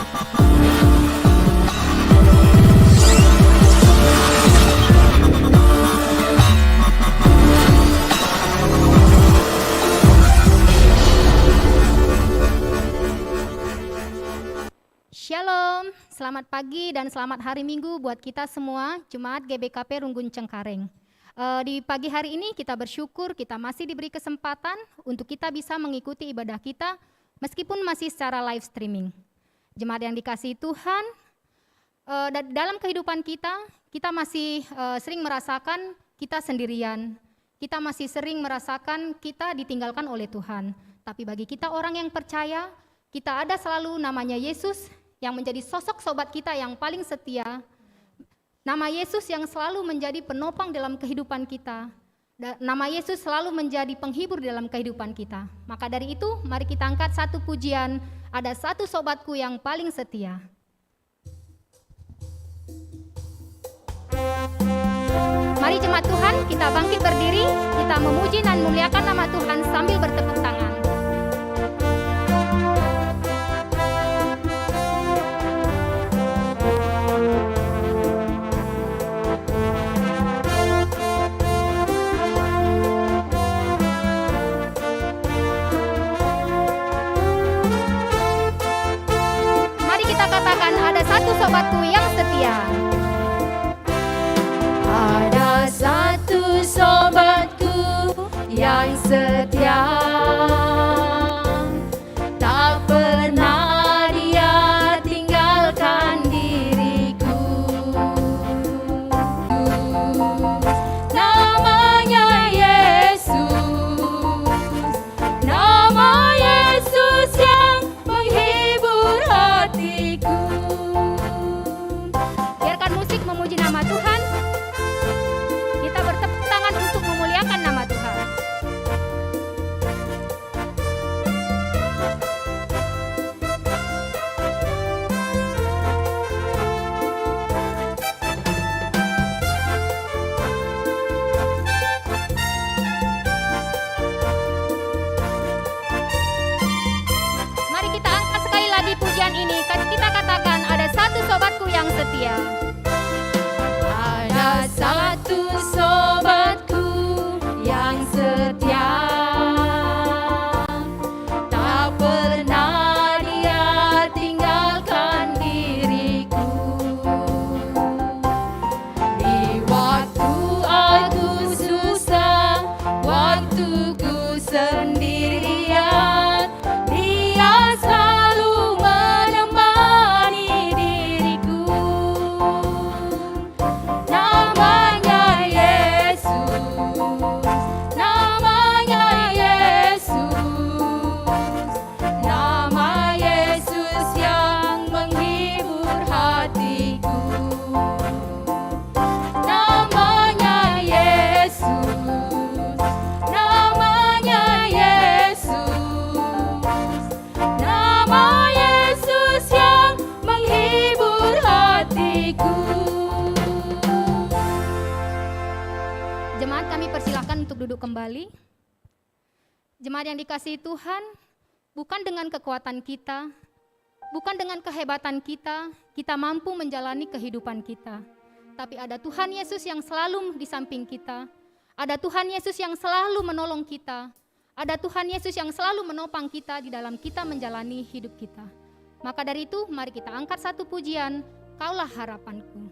Shalom, selamat pagi dan selamat hari Minggu buat kita semua, Jemaat GBKP Runggun Cengkareng. Di pagi hari ini kita bersyukur kita masih diberi kesempatan untuk kita bisa mengikuti ibadah kita meskipun masih secara live streaming. Jemaat yang dikasihi Tuhan, dalam kehidupan kita masih sering merasakan kita sendirian. Kita masih sering merasakan kita ditinggalkan oleh Tuhan. Tapi bagi kita orang yang percaya, kita ada selalu namanya Yesus yang menjadi sosok sobat kita yang paling setia. Nama Yesus yang selalu menjadi penopang dalam kehidupan kita. Nama Yesus selalu menjadi penghibur dalam kehidupan kita. Maka dari itu, mari kita angkat satu pujian, ada satu sobatku yang paling setia. Mari jemaat Tuhan, kita bangkit berdiri, kita memuji dan memuliakan nama Tuhan sambil bertepuk tangan. Ada satu sobatku yang setia. Ada satu sobatku yang setia, tak pernah dia tinggalkan diriku. Namanya Yesus, nama Yesus yang menghibur hatiku. Memuji nama Tuhan, kita bertepuk tangan untuk memuliakan nama Tuhan. Mari kita angkat sekali lagi pujian ini, kita katakan ada satu sobatku yang setia. Ada satu sobatku yang setia, tak pernah dia tinggalkan diriku. Di waktu aku susah, waktuku sendirian, dia selalu menemani diriku. Namanya Yesus, nama Yesus yang menghibur hatiku. Namanya Yesus, namanya Yesus, nama Yesus yang menghibur hatiku. Jemaat, kami persilakan untuk duduk kembali. Jemaat yang dikasihi Tuhan, bukan dengan kekuatan kita, bukan dengan kehebatan kita mampu menjalani kehidupan kita. Tapi ada Tuhan Yesus yang selalu di samping kita. Ada Tuhan Yesus yang selalu menolong kita. Ada Tuhan Yesus yang selalu menopang kita di dalam kita menjalani hidup kita. Maka dari itu, mari kita angkat satu pujian, Kaulah Harapanku.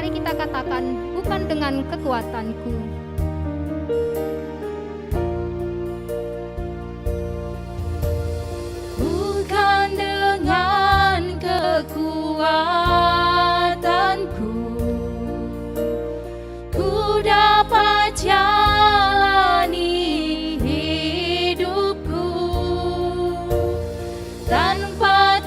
Kita katakan, bukan dengan kekuatanku. Bukan dengan kekuatanku, ku dapat jalani hidupku tanpa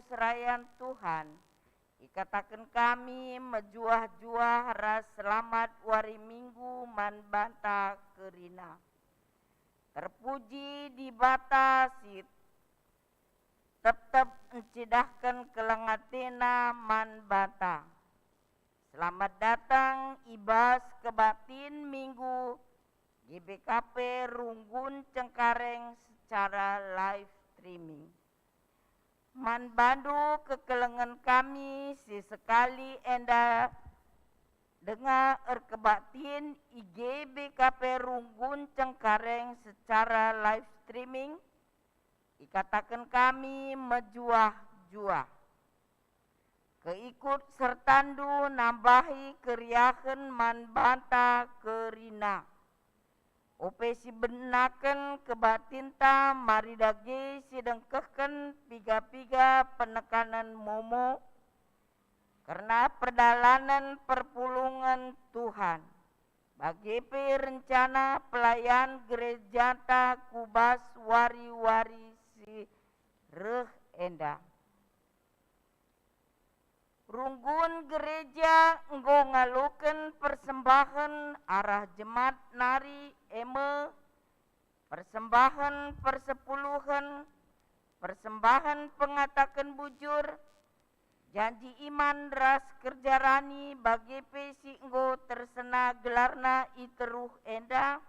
serayan Tuhan. Ikatakan kami menjuah-juah ras selamat wari minggu man banta kerina. Terpuji di batasi tetap encidahkan kelengatena man bata. Selamat datang ibas kebatin minggu GBKP Runggun Cengkareng secara live streaming. Man bandu kekelengan kami sesekali enda dengar kebatin IGBKP Runggun Cengkareng secara live streaming. Ikatakan kami menjuah-juah. Keikut sertandu nambahi keriahan man banta kerina. Opesi benakan kebatinta maridage sidengkehken piga-piga penekanan momo karena perdalanan perpulungan Tuhan. Bagi rencana pelayan gereja ta kubas wari-wari si reh enda. Runggun gereja enggo ngaluken persembahan arah jemaat nari eme, persembahan persepuluhan, persembahan pengatakan bujur, janji iman ras kerjarani bagi pesi enggo tersena gelarna iteruh enda,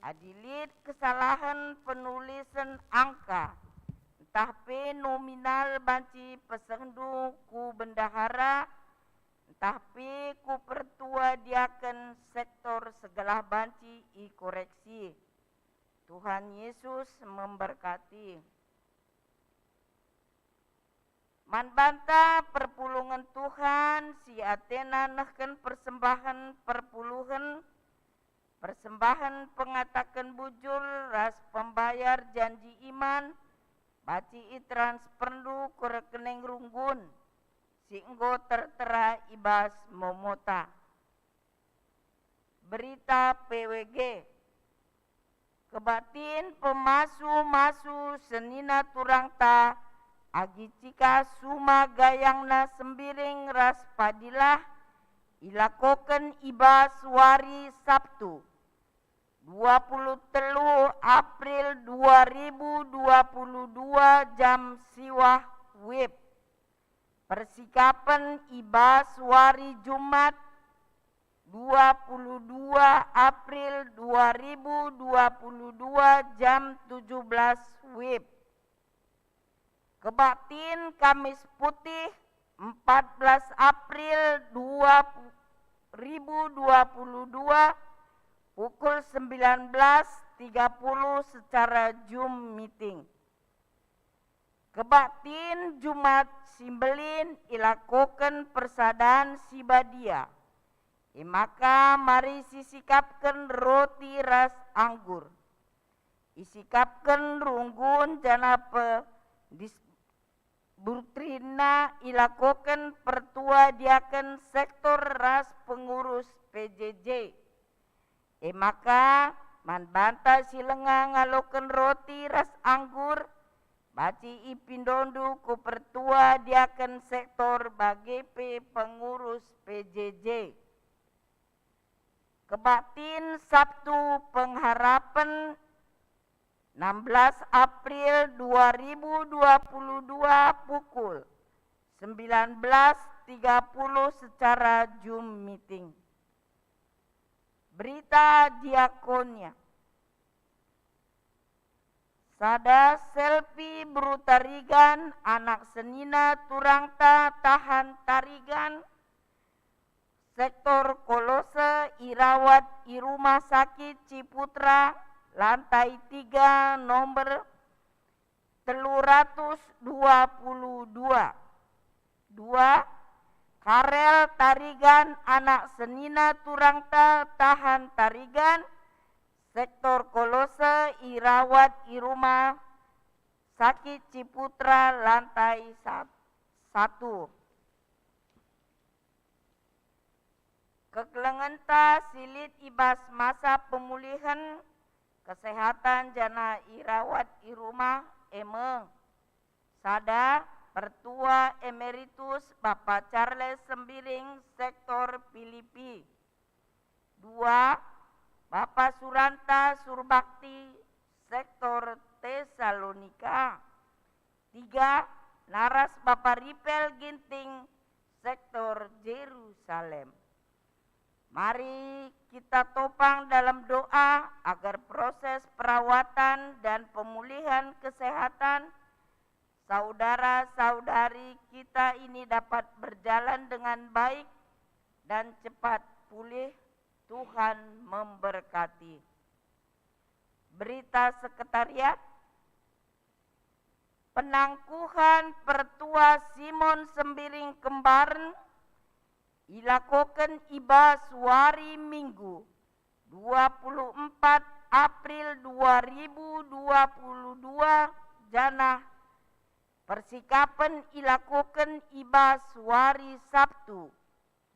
adilit kesalahan penulisan angka, entah pe nominal banci pesendu ku bendahara, entah pe ku pertua diaken sektor segala banci i koreksi. Tuhan Yesus memberkati. Man banta perpulungan Tuhan si Athena nehken persembahan perpuluhan, persembahan pengatakan bujur ras pembayar janji iman, baci i transferdu ke rekening Runggun, si enggo tertera ibas momota. Berita PWG, kebatin pemasu-masu senina turangta, agi cika suma gayangna sembiring ras padilah, ilakoken ibas wari Sabtu 23 April 2022 jam siwah wib. Persikapan ibas wari Jumat 22 April 2022 jam 17 wib. Kebatin Kamis Putih 14 April 2022 pukul 19.30 secara Zoom meeting. Kebatin Jumat Simbelin ilakoken persadaan sibadia. Maka mari sisikapkan roti ras anggur. Isikapkan Runggun jana Burtrina ilakoken pertua diaken sektor ras pengurus PJJ. Maka man banta silenga ngaloken roti ras anggur, baci ipindondu ku pertua diaken sektor BGP pengurus PJJ. Kebatin Sabtu pengharapan 16 April 2022 pukul 19.30 secara Zoom meeting. Berita diakonia. Sada selfie berutarigan anak senina turangta tahan tarigan. Sektor Kolose irawat i rumah sakit Ciputra lantai 3 nomor 322. 2. Karel tarigan anak senina turangta tahan tarigan. Sektor Kolose irawat i rumah sakit Ciputra lantai 1. Kekelengenta silit ibas masa pemulihan kesehatan jana irawat i rumah eme. Sada Pertua Emeritus Bapak Charles Sembiring, Sektor Filipi. 2. Bapak Suranta Surbakti, Sektor Tesalonika. 3. Naras Bapak Ripel Ginting, Sektor Yerusalem. Mari kita topang dalam doa agar proses perawatan dan pemulihan kesehatan saudara-saudari kita ini dapat berjalan dengan baik dan cepat pulih. Tuhan memberkati. Berita Sekretariat. Penangkuhan Pertua Simon Sembiring Kembaren ilakoken iba suari Minggu 24 April 2022 jana persikapen ilakoken iba suari Sabtu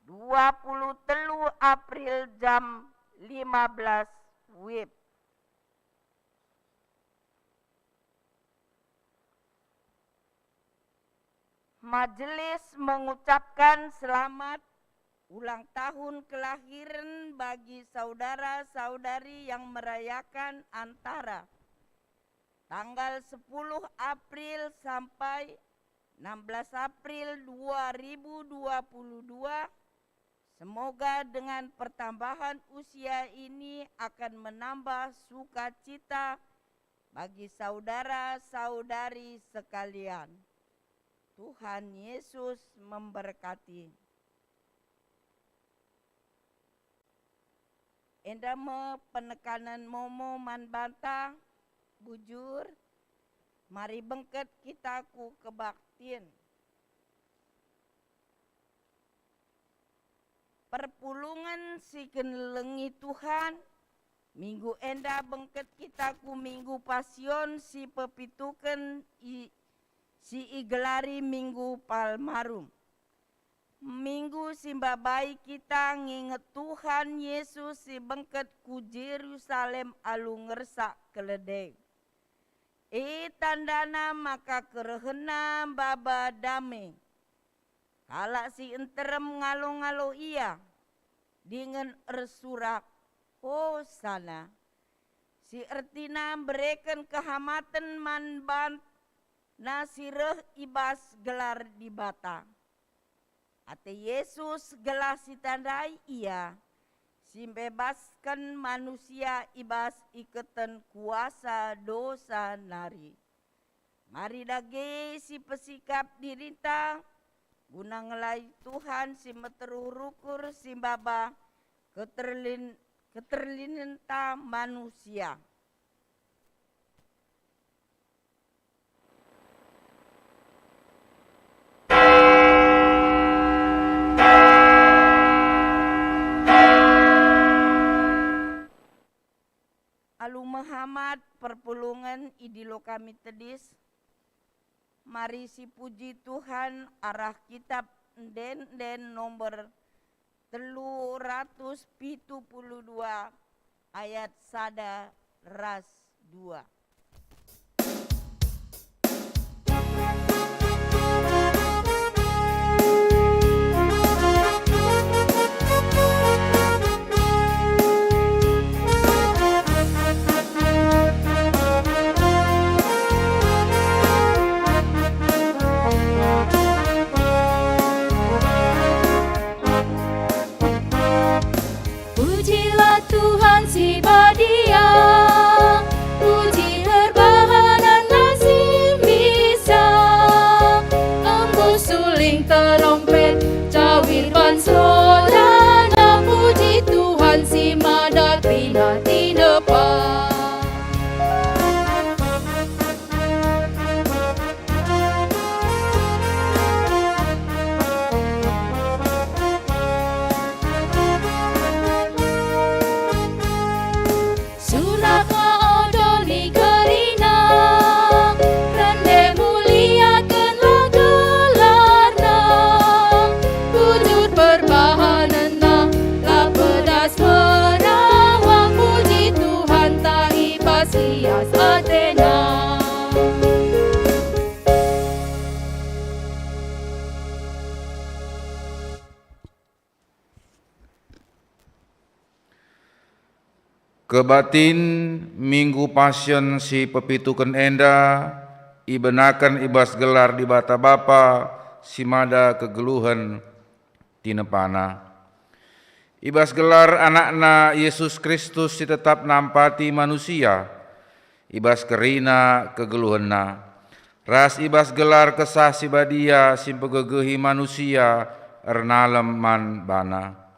23 April jam 15 WIB. Majelis mengucapkan selamat ulang tahun kelahiran bagi saudara-saudari yang merayakan antara tanggal 10 April sampai 16 April 2022. Semoga dengan pertambahan usia ini akan menambah sukacita bagi saudara-saudari sekalian. Tuhan Yesus memberkati. Endame penekanan momo man banta bujur, mari bengket kita ku kebaktin. Perpulungan si kenlengi Tuhan, minggu enda bengket kita ku minggu pasion si pepituken si igelari minggu palmarum. Minggu simba baik kita nginget Tuhan Yesus si bengket ku Yerusalem alu ngersak keledai. Tandana maka kerehena baba dame. Kala si enterem ngalo-ngalo iya dengan ersurak hosana. Si ertina bereken kehamatan manban nasireh ibas gelar di bata. Ate Yesus gelas ditandai ia, simbebaskan manusia ibas iketan kuasa dosa nari. Mari dage si pesikap dirita, guna ngelai Tuhan si meteruh rukur si baba keterlinenta manusia. Alu Muhammad perpulungan idilo kami tedis. Mari si puji Tuhan arah kitab den nomor 372 ayat sada ras 2. Pujilah Tuhan si badia, puji Kebatin Minggu Passion si pepituken enda, ibenakan ibas gelar di bata Bapa, si mada kegeluhan tinepana. Ibas gelar anakna Yesus Kristus si tetap nampati manusia, ibas kerina kegeluhanna. Ras ibas gelar kesah si badia si pegegehi manusia, ernalem man bana.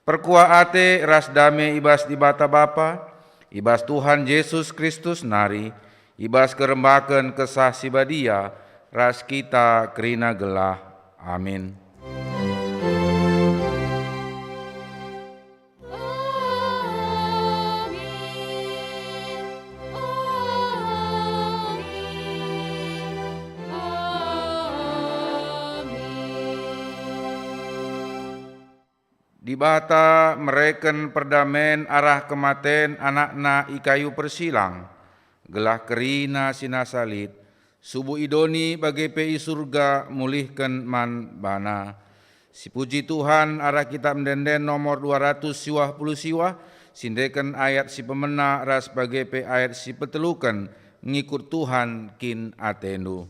Perkuah ate ras dame ibas di bata Bapa, ibas Tuhan Yesus Kristus nari, ibas kerembaken kesah si badia, ras kita kerina gelah. Amin. Di bata mereken perdamen arah kematen anakna ikayu persilang, gelah kerina sinasalit, subuh idoni bagi pei surga mulihkan man bana. Si puji Tuhan arah kitab mendenden nomor 200 siwah puluh siwah, sindeken ayat si pemena ras bagi pe ayat si petelukan, ngikut Tuhan kin atendu.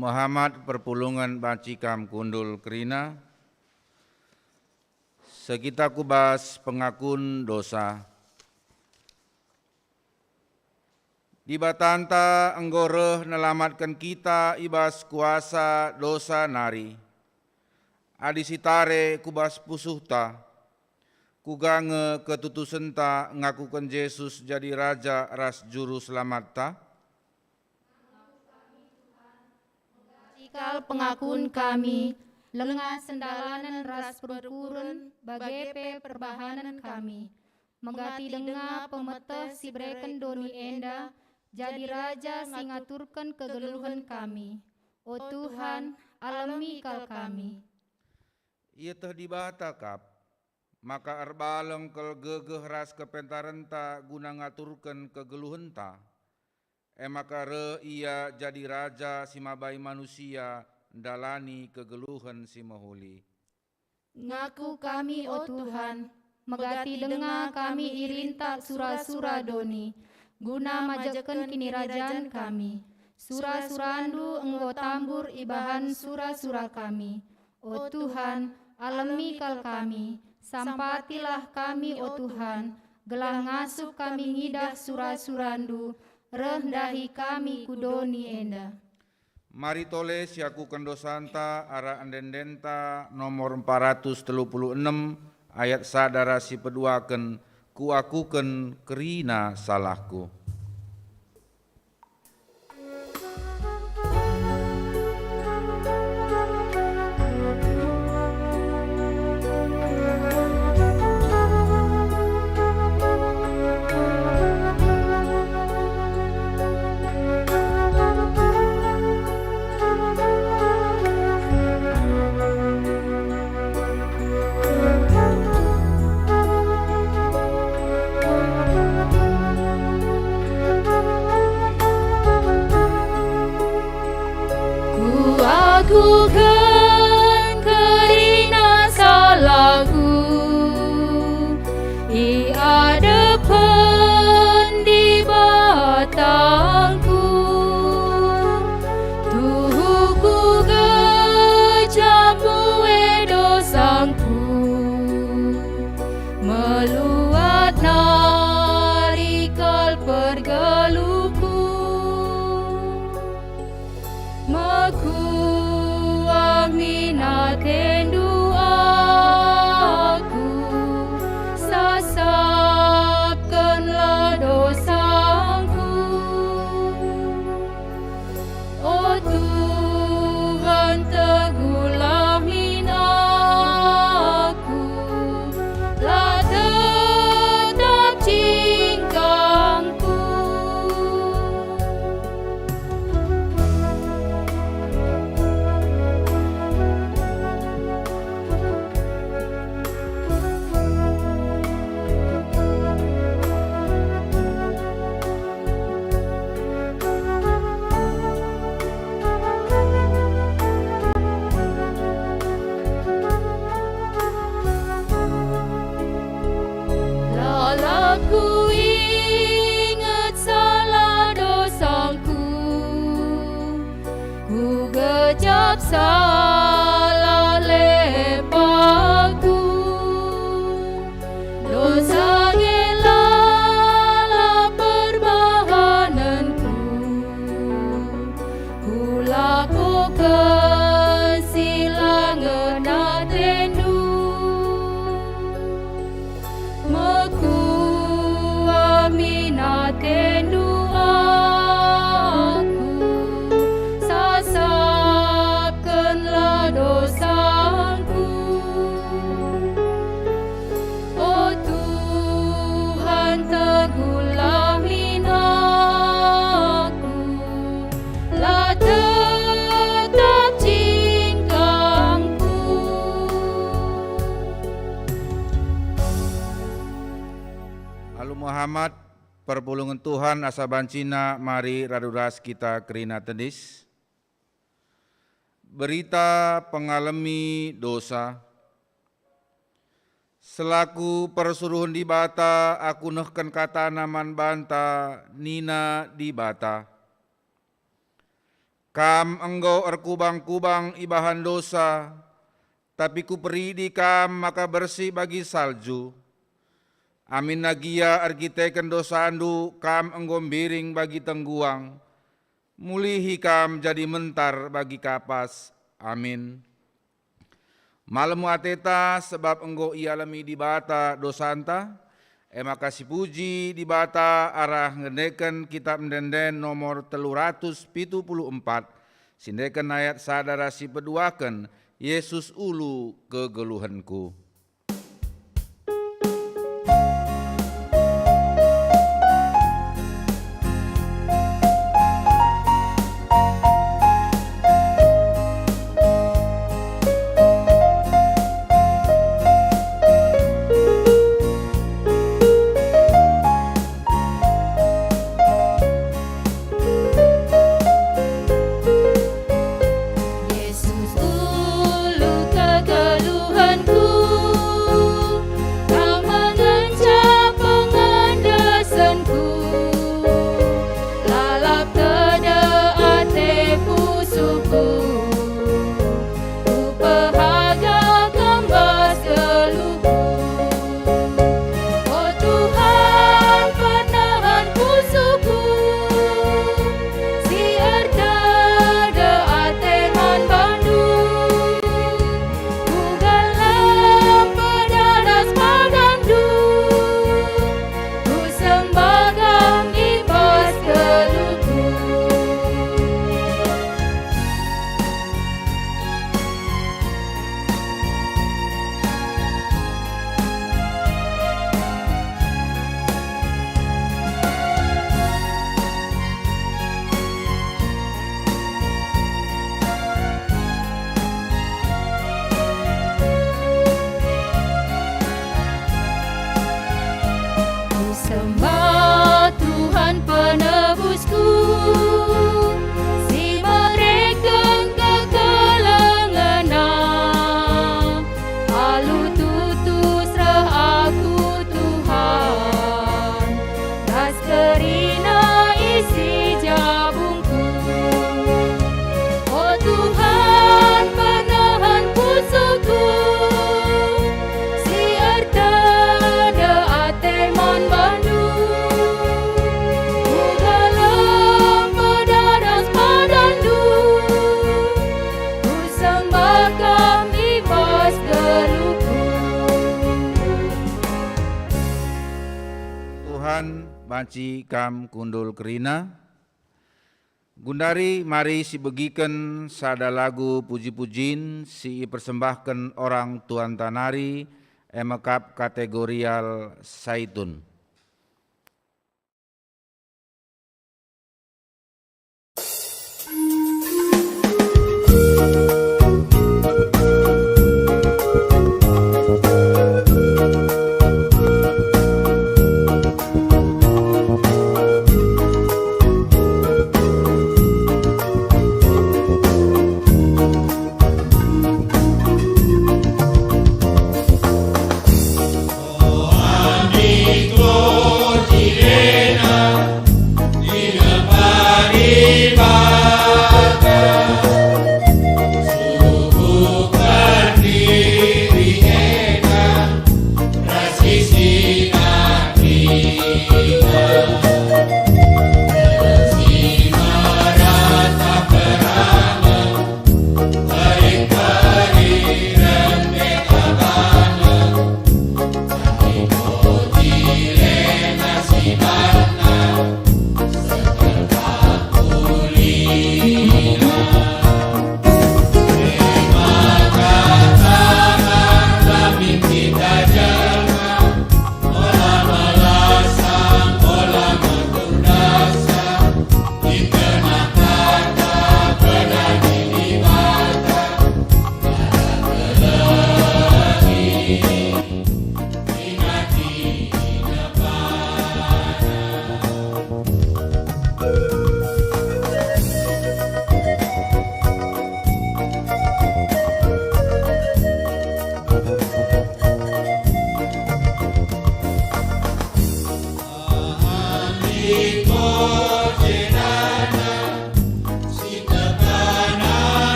Muhammad perpulungan bacikam kundul kerina, sekita kubas pengakun dosa. Di batanta enggoreh nelamatkan kita ibas kuasa dosa nari. Adisitare kubas pusuhta, kugange ketutusenta ngakukan Yesus jadi Raja ras Juru Selamat-ta. Cikal pengakun kami, lengah sendalanan ras perkurun, bagepe perbahanan kami. Menggati dengar pemeteh si breken doni enda, jadi raja singaturkan kegeluhan kami. O Tuhan, alami kal kami. Ia teh dibata kap, maka arbaleng kel gegeh ras kepentarenta guna ngaturkan kegeluhenta. Maka re ia jadi raja si mabai manusia, dalani kegeluhan si mahuli. Ngaku kami, o Tuhan, megati dengar kami irinta sura-sura doni, guna majakan kini rajaan kami. Sura-surandu enggo tambur ibahan sura-sura kami. O Tuhan, alami kal kami, sampatilah kami o Tuhan, gelah ngasup kami ngidah sura-surandu, rendahi kami kudoni enda. Mari tole siaku kendo santa ara andendenta nomor 436 ayat sadara si peduaken kuakuken kerina salahku. Kuakukan kerina salahku, ia depan di batangku, tuhuku kecamu dosangku, meluat narikal pergeluku, minatendu aku, sasapkanlah dosaku. Oh Tuhan, teguhlah aku, lah tetap cingkangku. Ku ingat salah dosaku, ku gejap salah lepaku, dosa gelalah perbahananku, ku lakukan silangan atendu, minatendu aku, sasapkanlah dosaku. Oh Tuhan, teguhlah aku, lah tetap cingkangku. Alu Muhammad, perpulungan Tuhan asa bancina, mari raduras kita kerina tendis. Berita pengalami dosa. Selaku persuruhan di bata, aku nehken kata naman banta, nina di bata. Kam engkau erkubang-kubang ibahan dosa, tapi ku peri di kam maka bersih bagi salju. Amin nagia argiteken dosandu kam enggombiring bagi tengguang, mulihi kam jadi mentar bagi kapas. Amin. Malemu ateta sebab enggo ialami di bata dosanta, makasih puji di bata arah ngedeken kitab mendenden nomor 374, sindeken ayat sadara si peduaken, Yesus ulu kegeluhanku. Yesus ulu kegeluhanku, aci kam kundul kerina. Gundari mari si begiken sada lagu puji-pujin si persembahkan orang Tuan Tanari emekap kategorial Saitun.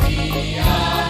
Gloria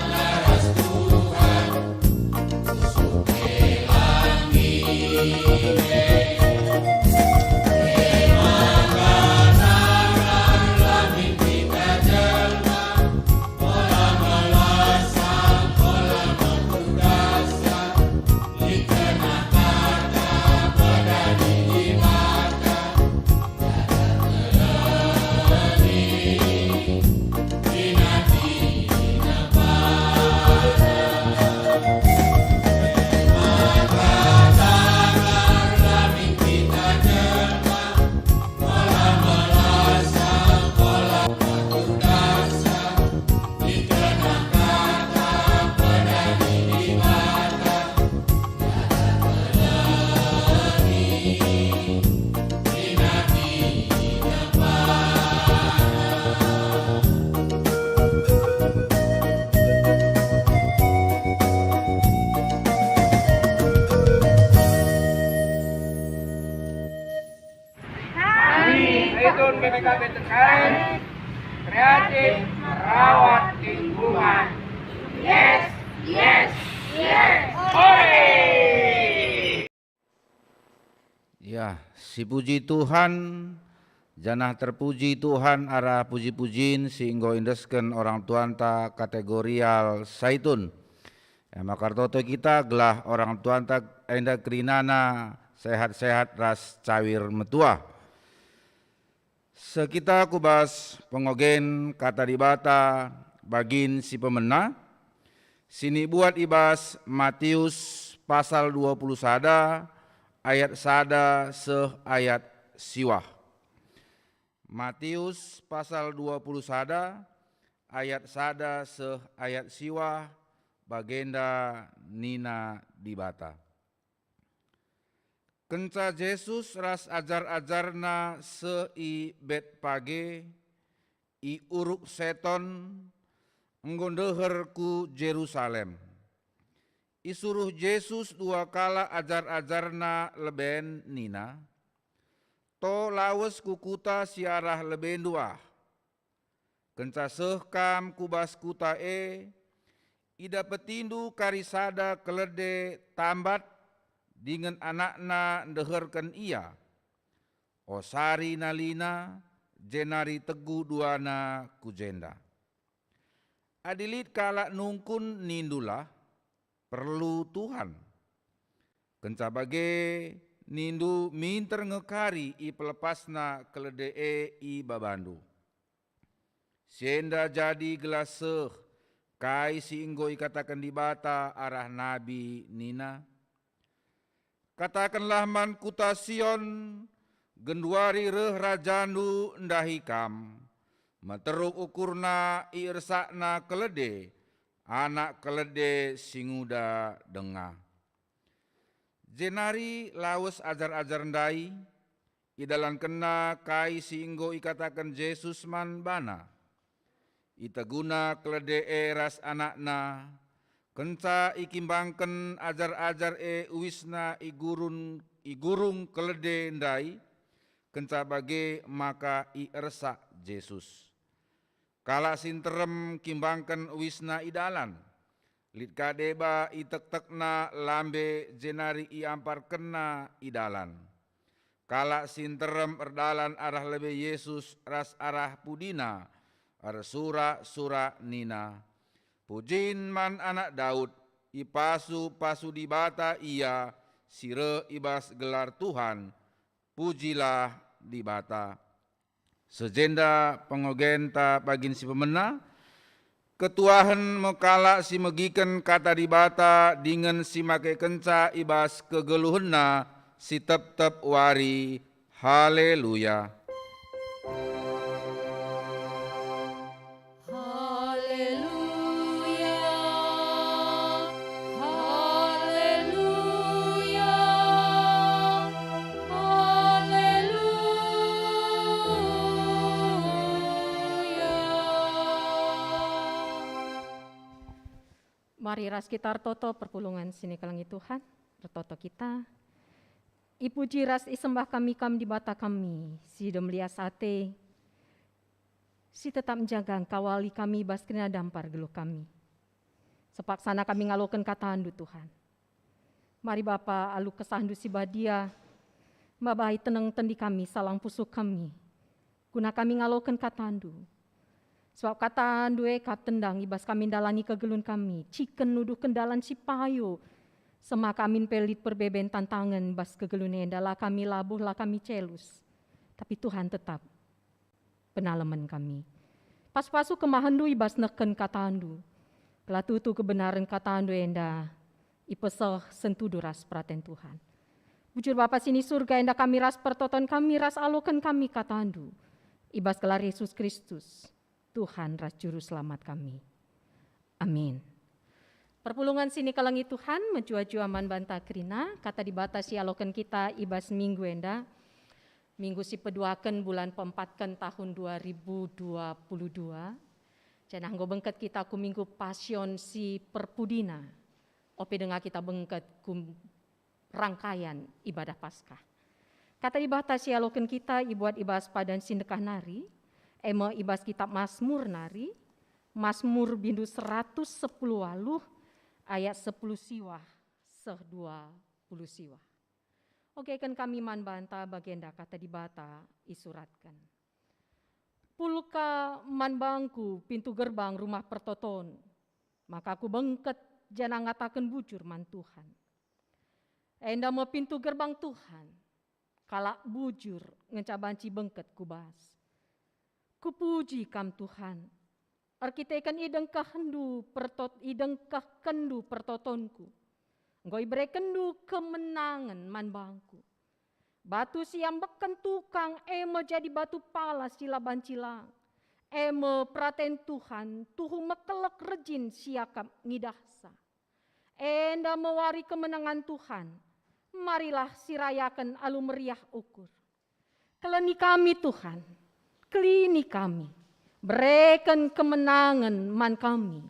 Cengkareng kreatif merawat lingkungan. Yes, yes, yes. Hore! Ya, si puji Tuhan, janah terpuji Tuhan arah puji-pujin sehingga indesken orang tuanta kategorial saitun. Ya, makartoto kita gelah orang tuanta enda kerinana sehat-sehat ras cawir metua. Sekita kubas pengogen kata dibata bagin si pemena. Sini buat ibas Matius pasal 20 sada ayat sada seh ayat siwah. Matius pasal 20 sada ayat sada seh ayat siwah bagenda nina dibata. Kenca Yesus ras ajar-ajarna se i bet page i uruk seton nggondeher ku Jerusalem. Isuruh Yesus dua kala ajar-ajarna leben nina, to lawes kukuta siarah leben dua. Kenca sehkam kubas kuta ida petindu karisada kelede tambat dengan anakna ndeherken ia. Osari nalina jenari tegu duana kujenda. Adilit kala nungkun nindulah perlu Tuhan. Kenca bage nindu minter ngekari i pelepasna keledee i babandu. Sienda jadi gelas seh kai si inggo ikatakan di bata arah nabi nina. Katakanlah man kuta Sion genduari reh rajandu ndahikam. Materuk ukurna i ersakna kelede. Anak kelede singuda denga. Jenari lawes ajar-ajar ndai, idalan kena kai singgo ikatakan Yesus man bana. Itaguna kelede ras anakna, kenca ikimbangken ajar-ajar uisna igurung kelede ndai, kenca bage maka ersak Yesus. Kala sinterem kimbangken wisna idalan, lit kadeba itek-tekna lambe jenari iampar kena idalan. Kala sinterem erdalan arah lebe Yesus ras arah pudina, ar sura nina. Pujin man anak Daud, ipasu dibata ia, sire ibas gelar Tuhan, pujilah dibata. Sejenda pengogenta bagin si pemena, ketuahan mekala si megiken kata dibata dengan si make kenca ibas kegeluhenna si tep-tep wari. Haleluya. Mari ras kita artoto perpulungan sini kalangi Tuhan, artoto kita. Ipuji ras isembah kami di bata kami, si demlia sate, si tetap menjaga kawali kami baskrina dampar geluh kami. Sepaksana kami ngalokan kata handu Tuhan. Mari Bapa alu kesahandu si badia, mabai tenang tendi kami, salang pusuk kami, guna kami ngalokan kata handu. Sebab kata due kat tendang ibas kami dalani kegelun kami, ciken nuduh kendalan si payo, sema kami pelit perbeben tantangan bas kegelun endala kami labuh lah kami celus. Tapi Tuhan tetap penalaman kami. Pas-pasu kemahandu ibas neken kata andu, kelatutu kebenaran kata andu enda, ipeseh sentudu ras praten Tuhan. Bujur Bapa sini surga enda kami ras pertoton kami ras alokan kami kata andu, ibas kelar Yesus Kristus. Tuhan ras juru selamat kami. Amin. Perpulungan sini kalangi Tuhan, menjua-jua man banta krina, kata dibatasi alokan kita ibas minggu enda, minggu si peduakan bulan pempatkan tahun 2022. Jangan nggo bengket kita ku minggu pasion si perpudina, ope dengar kita bengket ku rangkaian ibadah Paskah. Kata dibatasi alokan kita ibuat ibas padan sindekah nari, Ema ibas kitab Mazmur nari, Mazmur bindu 110 waluh, ayat 10 siwah, 20 siwah. Oke kan kami man banta bagenda kata di bata isuratkan. Pulka man bangku pintu gerbang rumah pertoton, maka aku bengket jana ngatakan bujur man Tuhan. Enda mau pintu gerbang Tuhan, kalak bujur ngecabanci bengket kubas. Kupuji kam Tuhan, arkitekan ideng kahendu kendu pertotonku. Ngoi bre kendu kemenangan man bangku. Batu siam beken tukang emo jadi batu pala sila bancilang. Emo praten Tuhan tuhu mekelek rejin siakap ngidahsa. Enda mewari kemenangan Tuhan. Marilah sirayakan alu meriah ukur. Keleni kami Tuhan, kelini kami. Berikan kemenangan man kami.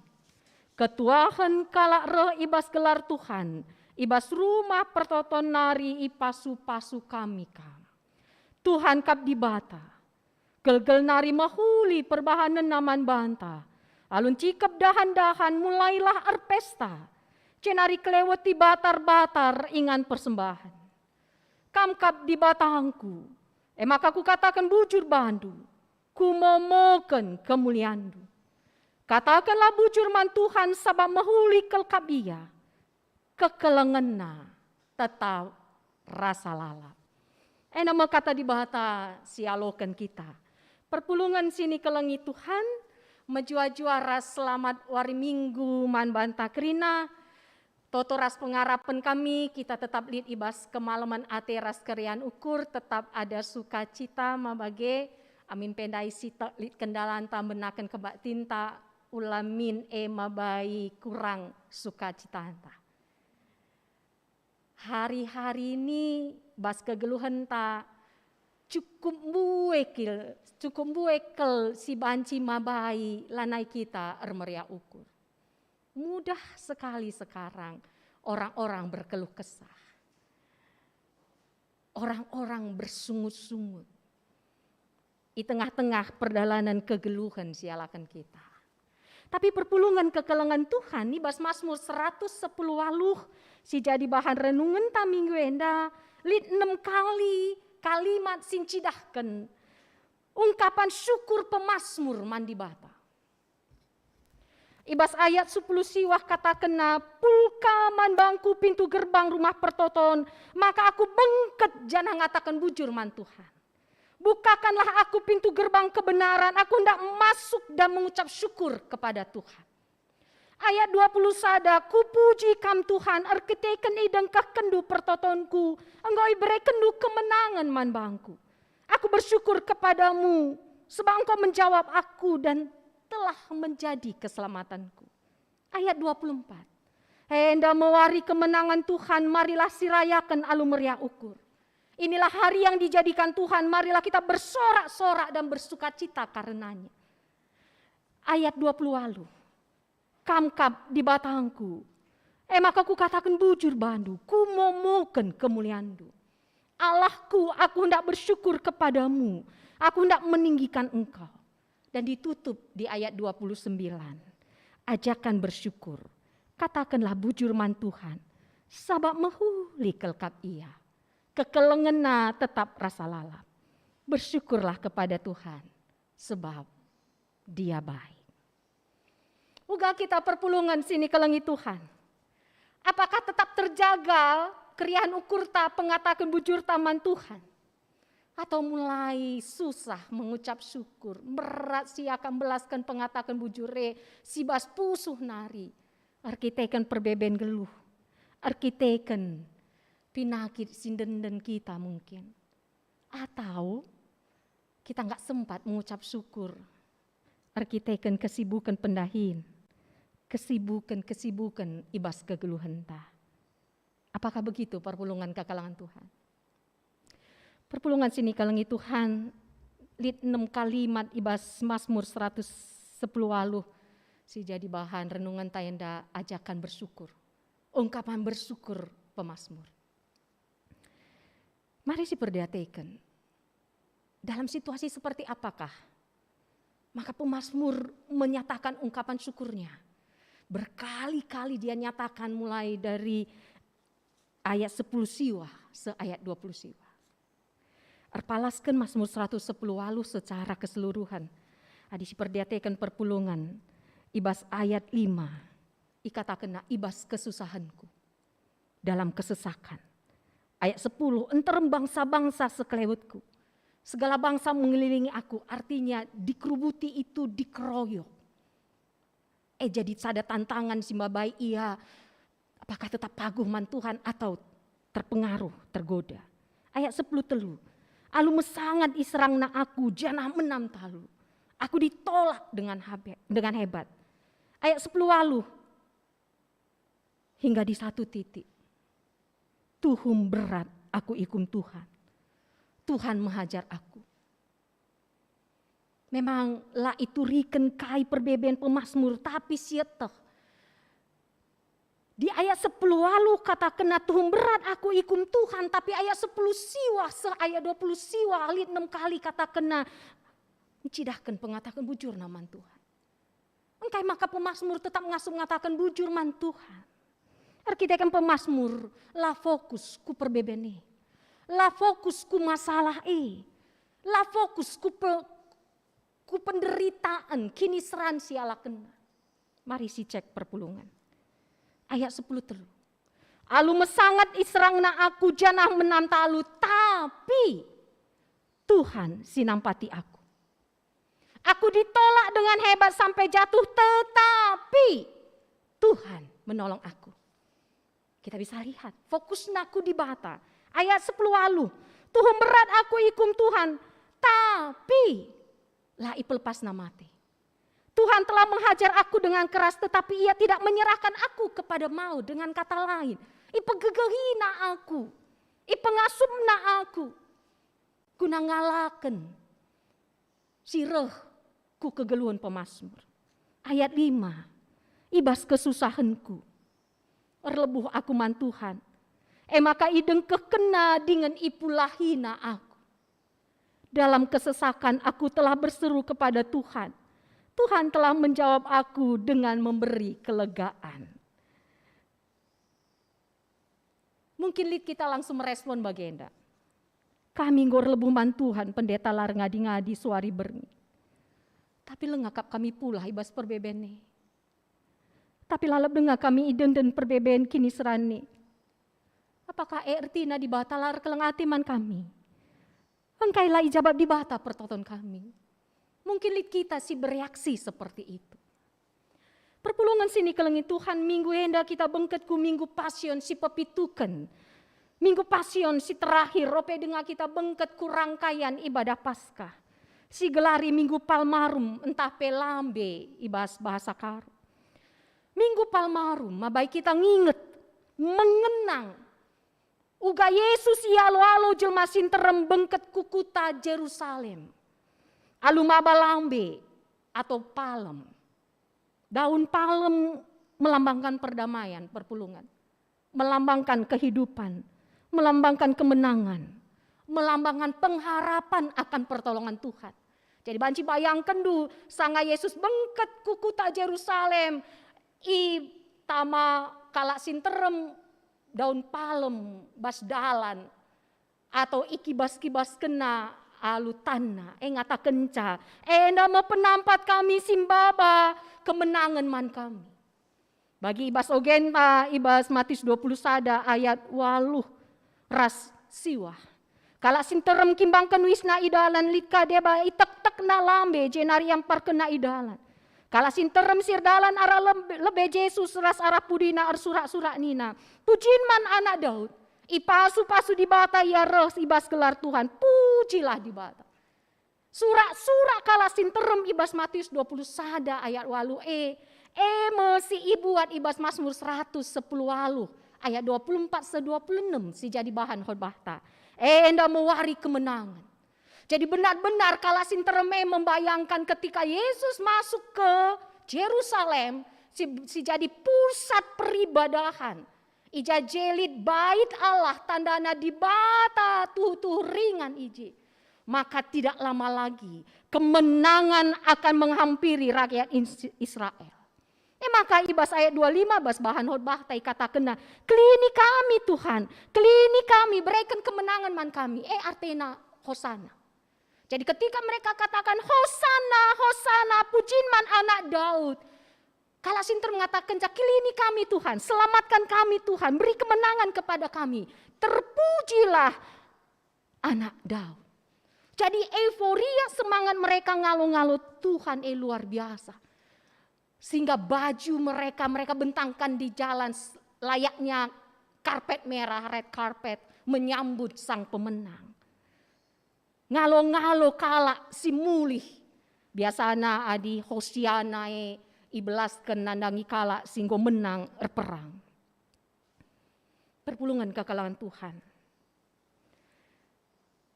Ketuahan kalak roh ibas gelar Tuhan, ibas rumah pertoton nari ipasu-pasu kami kam. Tuhan kap di bata, gelgel nari mahuli perbahanan naman banta, alun cikap dahan-dahan mulailah erpesta, cenari kelewati batar-batar ingan persembahan. Kam kap di batangku, maka ku katakan bujur bandu, ku momoken kemuliandu. Katakanlah bujur man Tuhan sabab mahuli kelkabia, kekelengena tetap rasa lalap. Nama kata di bahata sialokan kita. Perpulungan sini kelengi Tuhan, menjua-juara selamat wari minggu man banta kerina. Totoras pengarapan kami, kita tetap lid ibas kemalaman ateras kerian ukur, tetap ada sukacita mabage, amin pendai sita lid kendalan tambenakan kebak tinta, ulamin mabai kurang sukacita anta. Hari-hari ini bas kegeluhan ta cukup buekel si banci mabai lanai kita ermeria ukur. Mudah sekali sekarang orang-orang berkeluh kesah. Orang-orang bersungut-sungut. Di tengah-tengah perjalanan kegeluhan sialakan kita. Tapi perpulungan kekelengan Tuhan nih bas Mazmur 110 waluh si jadi bahan renungan ta minggu enda lid 6 kali kalimat sincidahkan ungkapan syukur pemazmur mandi bata. Ibas ayat 10 siwah kata kena pulka man bangku pintu gerbang rumah pertoton maka aku bengket jana ngatakan bujur man Tuhan. Bukakanlah aku pintu gerbang kebenaran, aku hendak masuk dan mengucap syukur kepada Tuhan. Ayat 20 sada, kupuji kam Tuhan, arkiteken ideng kendu pertotonku, engkau beri kendu kemenangan man bangku. Aku bersyukur kepadamu, sebab engkau menjawab aku dan telah menjadi keselamatanku. Ayat 24, hendak mewari kemenangan Tuhan, marilah sirayakan alu meriah ukur. Inilah hari yang dijadikan Tuhan, marilah kita bersorak-sorak dan bersukacita karenanya. Ayat 20 walu, kamkap di batangku, maka ku katakan bujur bandu, ku momoken kemuliandu. Allahku, aku hendak bersyukur kepadamu, aku hendak meninggikan engkau. Dan ditutup di ayat 29, ajakan bersyukur, katakanlah bujur man Tuhan, sabab mahuli kelkap ia. Kekelengena tetap rasa lalap. Bersyukurlah kepada Tuhan, sebab Dia baik. Uga kita perpulungan sini kelengi Tuhan. Apakah tetap terjaga keriahan ukur ta pengatakan bujur taman Tuhan? Atau mulai susah mengucap syukur, berat si akan belaskan pengatakan bujure, si bas pusuh nari, arkiteken perbeben geluh, arkiteken pinakit sinden kita mungkin. Atau kita nggak sempat mengucap syukur. Arkiteken kesibukan pendahin. Kesibukan ibas kegeluhan ta. Apakah begitu perpulungan kekalangan Tuhan? Perpulungan sini kalangi Tuhan. Lid 6 kalimat ibas Mazmur 110 waluh. Si jadi bahan renungan tayenda ajakan bersyukur. Ungkapan bersyukur pemazmur. Mari si perhatikan, dalam situasi seperti apakah Maka pemazmur menyatakan ungkapan syukurnya. Berkali-kali dia nyatakan mulai dari ayat 10 siwa, seayat 20 siwa. Arpalaskan Mazmur 110 walu secara keseluruhan. Adi siperdiatekan perpulungan. Ibas ayat 5. Ikatakan ibas kesusahanku. Dalam kesesakan. Ayat 10. Enterem bangsa-bangsa sekelewetku. Segala bangsa mengelilingi aku. Artinya dikerubuti itu dikeroyok. Jadi ada tantangan simbabai ia. Apakah tetap paguh man Tuhan atau terpengaruh, tergoda. Ayat 10 telu. Alu mesangat iserang na aku, janah menam talu. Aku ditolak dengan hebat. Ayat 10 walu. Hingga di satu titik. Tuhum berat aku ikum Tuhan. Tuhan menghajar aku. Memang lah itu riken kai perbeben pemazmur, tapi sieteh. Di ayat 10 walu kata kena tuhum berat aku ikum Tuhan. Tapi ayat 10 siwa, ayat 20 siwa, alit 6 kali kata kena. Cidahkan pengatakan bujur naman Tuhan. Engkai maka pemazmur tetap mengatakan bujur man Tuhan. Arkitekan pemazmur, lah fokus ku perbebeni. Lah fokus ku masalah Lah fokus ku penderitaan kini seran siala kena. Mari si cek perpulungan. Ayat 10 telu. Alu mesangat iserang na aku janah menantalu, tapi Tuhan sinampati aku. Aku ditolak dengan hebat sampai jatuh, tetapi Tuhan menolong aku. Kita bisa lihat, fokus naku di bata. Ayat 10 walu. Tuhum berat aku ikum Tuhan, tapi lah ipelepas namate. Tuhan telah menghajar aku dengan keras, tetapi ia tidak menyerahkan aku kepada maut. Dengan kata lain, ipegegehina aku, ipengasumna aku, guna ngalaken sireh ku kegeluhan pemazmur. Ayat 5, ibas kesusahanku, erlebuh aku man Tuhan. Maka ideng kekena dengan ipulahina aku. Dalam kesesakan aku telah berseru kepada Tuhan. Tuhan telah menjawab aku dengan memberi kelegaan. Mungkin kita langsung merespon bagenda. Kami ngor lebuman Tuhan pendeta lar ngadi-ngadi suari berni. Tapi lengakap kami pula ibas perbebene. Tapi lalap dengar kami iden dan perbeben kini serani. Apakah ertina di bata lar kelengatiman kami? Engkailah ijabab di bata pertonton kami. Mungkin kita sih bereaksi seperti itu. Perpulungan sini kelengi Tuhan minggu enda kita bengketku minggu pasion si pepituken. Minggu pasion si terakhir rope dengar kita bengketku rangkaian ibadah Paskah. Si gelari minggu Palmarum entah pelambe ibas bahasa karu. Minggu Palmarum mabai kita nginget, mengenang. Uga Yesus ialo-alo jelmasin terem bengket kukuta Jerusalem. Alumaba lambe atau palem. Daun palem melambangkan perdamaian, perpulungan. Melambangkan kehidupan, melambangkan kemenangan, melambangkan pengharapan akan pertolongan Tuhan. Jadi banci bayangkan dulu, sanga Yesus bengket kukuta Jerusalem, tama kalak sinterem daun palem bas dalan, atau ikibas-kibas kena alu tanah, ngata kenca, nama penampat kami simbaba, kemenangan man kami. Bagi ibas ogenta, ibas Matius 20 sada ayat 8 ras siwah. Kala sinterem kimbangkan wisna idalan lika deba itek-tek na lambe jenari yang parkena idalan. Kala sinterem sirdalan ara lebe Yesus ras arah pudina ar surak-surak nina. Pujin man anak Daud. Ipasu-pasu di bata ya roh ibas gelar Tuhan, pujilah di bata. Surak-surak kala sinterem ibas Matius 20 sada ayat 8 mesi ibuat ibas Mazmur 110 walu ayat 24-26 si jadi bahan khotbah. Enda mewari kemenangan. Jadi benar-benar kala sinterem membayangkan ketika Yesus masuk ke Jerusalem si jadi pusat peribadahan. Ija jelit bait Allah tandana di bata tuh ringan iji. maka tidak lama lagi kemenangan akan menghampiri rakyat Israel. Maka ibas ayat 25 bas bahan khotbah tai kata kena, kelini kami Tuhan, kelini kami berikan kemenangan man kami. Artinya hosana. Jadi ketika mereka katakan hosana, hosana, pujian man anak Daud. Kala sinter mengatakan kelini kami Tuhan, selamatkan kami Tuhan, beri kemenangan kepada kami. Terpujilah anak Daud. Jadi euforia semangat mereka ngalo-ngalo Tuhan luar biasa. Sehingga baju mereka bentangkan di jalan layaknya karpet merah, red carpet, menyambut sang pemenang. Ngalo-ngalo kala si mulih. Biasana adi Hosiana ibelaskan nandangi kala singgo menang perang. Perpulungan kekalangan Tuhan.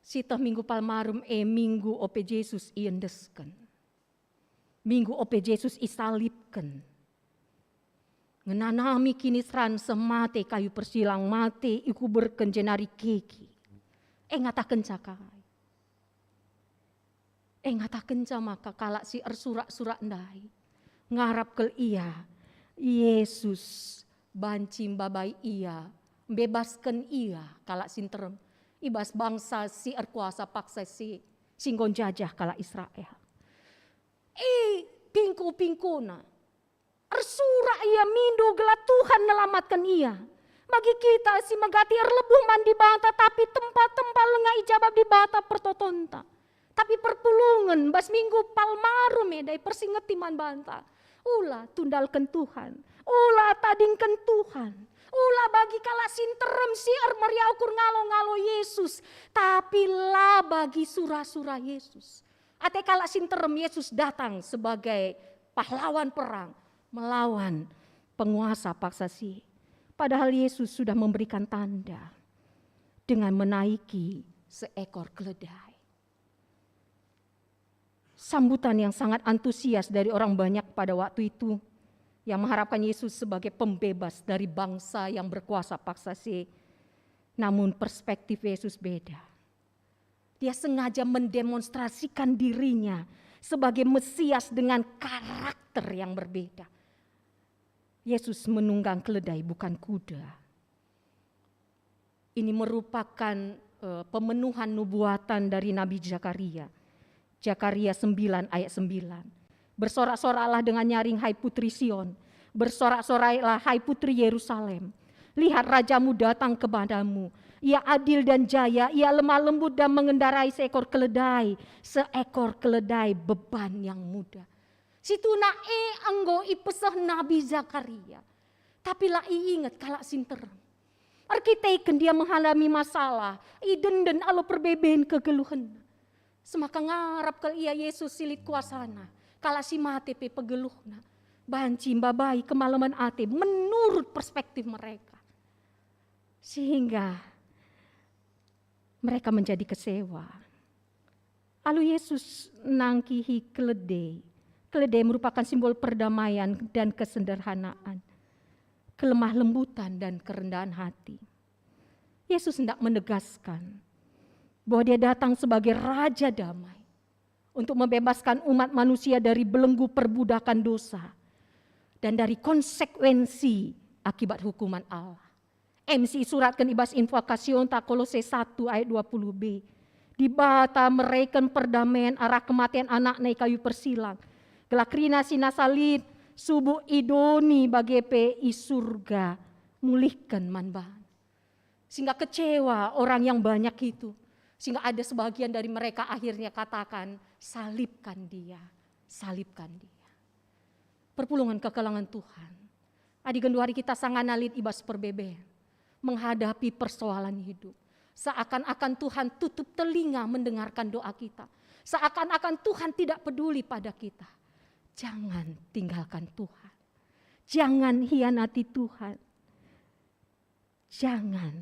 Sita minggu palmarum minggu ope Yesus iendesken. Minggu ope Yesus isalibkan. Ngenanami kini seran semate kayu persilang mate iku berkenjenari keki. Ngatakan cakai. Ngatakan maka kalak si surak-surak ndai. Ngarap ke ia. Yesus bancim babai ia. Bebaskan ia kalak sinterem. Ibas bangsa si kuasa paksa si singgon jajah kalak Israel. Pingku-pingkuna. Ersura ia mindu gelat Tuhan nelamatkan ia. Bagi kita si megati erlebuh mandi banta tapi tempat-tempat lengah ijabab di bata pertotonta. Tapi perpulungan bas minggu palmarum dai persingeti man banta. Ulah tundalkan Tuhan. Ulah tadingkan Tuhan. Ulah bagi kala sinterem si meriaukur ngalo-ngalo Yesus. Tapi lah bagi surah-surah Yesus. Ate kala sinterem Yesus datang sebagai pahlawan perang melawan penguasa paksa si. Padahal Yesus sudah memberikan tanda dengan menaiki seekor keledai. Sambutan yang sangat antusias dari orang banyak pada waktu itu yang mengharapkan Yesus sebagai pembebas dari bangsa yang berkuasa paksa si. Namun perspektif Yesus beda. Dia sengaja mendemonstrasikan dirinya sebagai Mesias dengan karakter yang berbeda. Yesus menunggang keledai bukan kuda. Ini merupakan pemenuhan nubuatan dari Nabi Zakaria. Zakaria 9 ayat 9. Bersorak-soraklah dengan nyaring hai putri Sion. Bersorak-soraklah hai putri Yerusalem. Lihat rajamu datang kepadamu. Ia adil dan jaya, ia lemah lembut dan mengendarai seekor keledai. Seekor keledai beban yang mudah. Situ anggo ipesah Nabi Zakaria. Tapi lah ingat kalak sinter. Arkiteken dia mengalami masalah. Idenden alo perbeben kegeluhan. Semaka ngarap ke ia Yesus silit kuasana. Kala si mate pe pegeluhna. Banci mbabai kemalaman ate menurut perspektif mereka. Sehingga mereka menjadi kecewa. Lalu Yesus nangkihi keledai. Keledai merupakan simbol perdamaian dan kesederhanaan. Kelemah lembutan dan kerendahan hati. Yesus hendak menegaskan bahwa dia datang sebagai Raja Damai untuk membebaskan umat manusia dari belenggu perbudakan dosa dan dari konsekuensi akibat hukuman Allah. MC suratkan ibas invokasion ta Kolose 1 ayat 20b. Di bata mereken perdamaian arah kematian anak naik kayu persilang. Gelakrina sinasalit subuh idoni bagi PI surga mulihkan manban. Sehingga kecewa orang yang banyak itu. Sehingga ada sebagian dari mereka akhirnya katakan, salibkan dia, salibkan dia. Perpulungan kekalangan Tuhan. Adi genduari kita sangat nalit ibas perbeben. Menghadapi persoalan hidup. Seakan-akan Tuhan tutup telinga mendengarkan doa kita. Seakan-akan Tuhan tidak peduli pada kita. Jangan tinggalkan Tuhan. Jangan hianati Tuhan. Jangan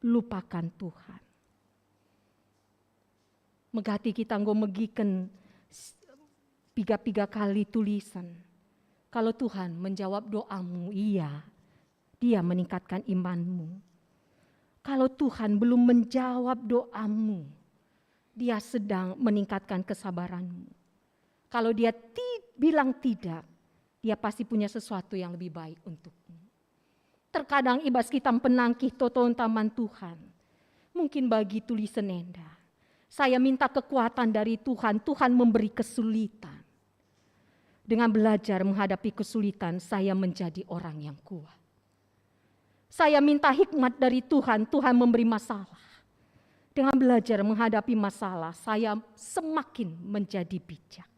lupakan Tuhan. Megati kita nggo megiken 3 kali tulisan. Kalau Tuhan menjawab doamu, iya, Dia meningkatkan imanmu. Kalau Tuhan belum menjawab doamu, dia sedang meningkatkan kesabaranmu. Kalau dia bilang tidak, dia pasti punya sesuatu yang lebih baik untukmu. Terkadang ibas kita penangkih totoon taman Tuhan. Mungkin bagi tulisan Enda, saya minta kekuatan dari Tuhan, Tuhan memberi kesulitan. Dengan belajar menghadapi kesulitan, saya menjadi orang yang kuat. Saya minta hikmat dari Tuhan, Tuhan memberi masalah. Dengan belajar menghadapi masalah, saya semakin menjadi bijak.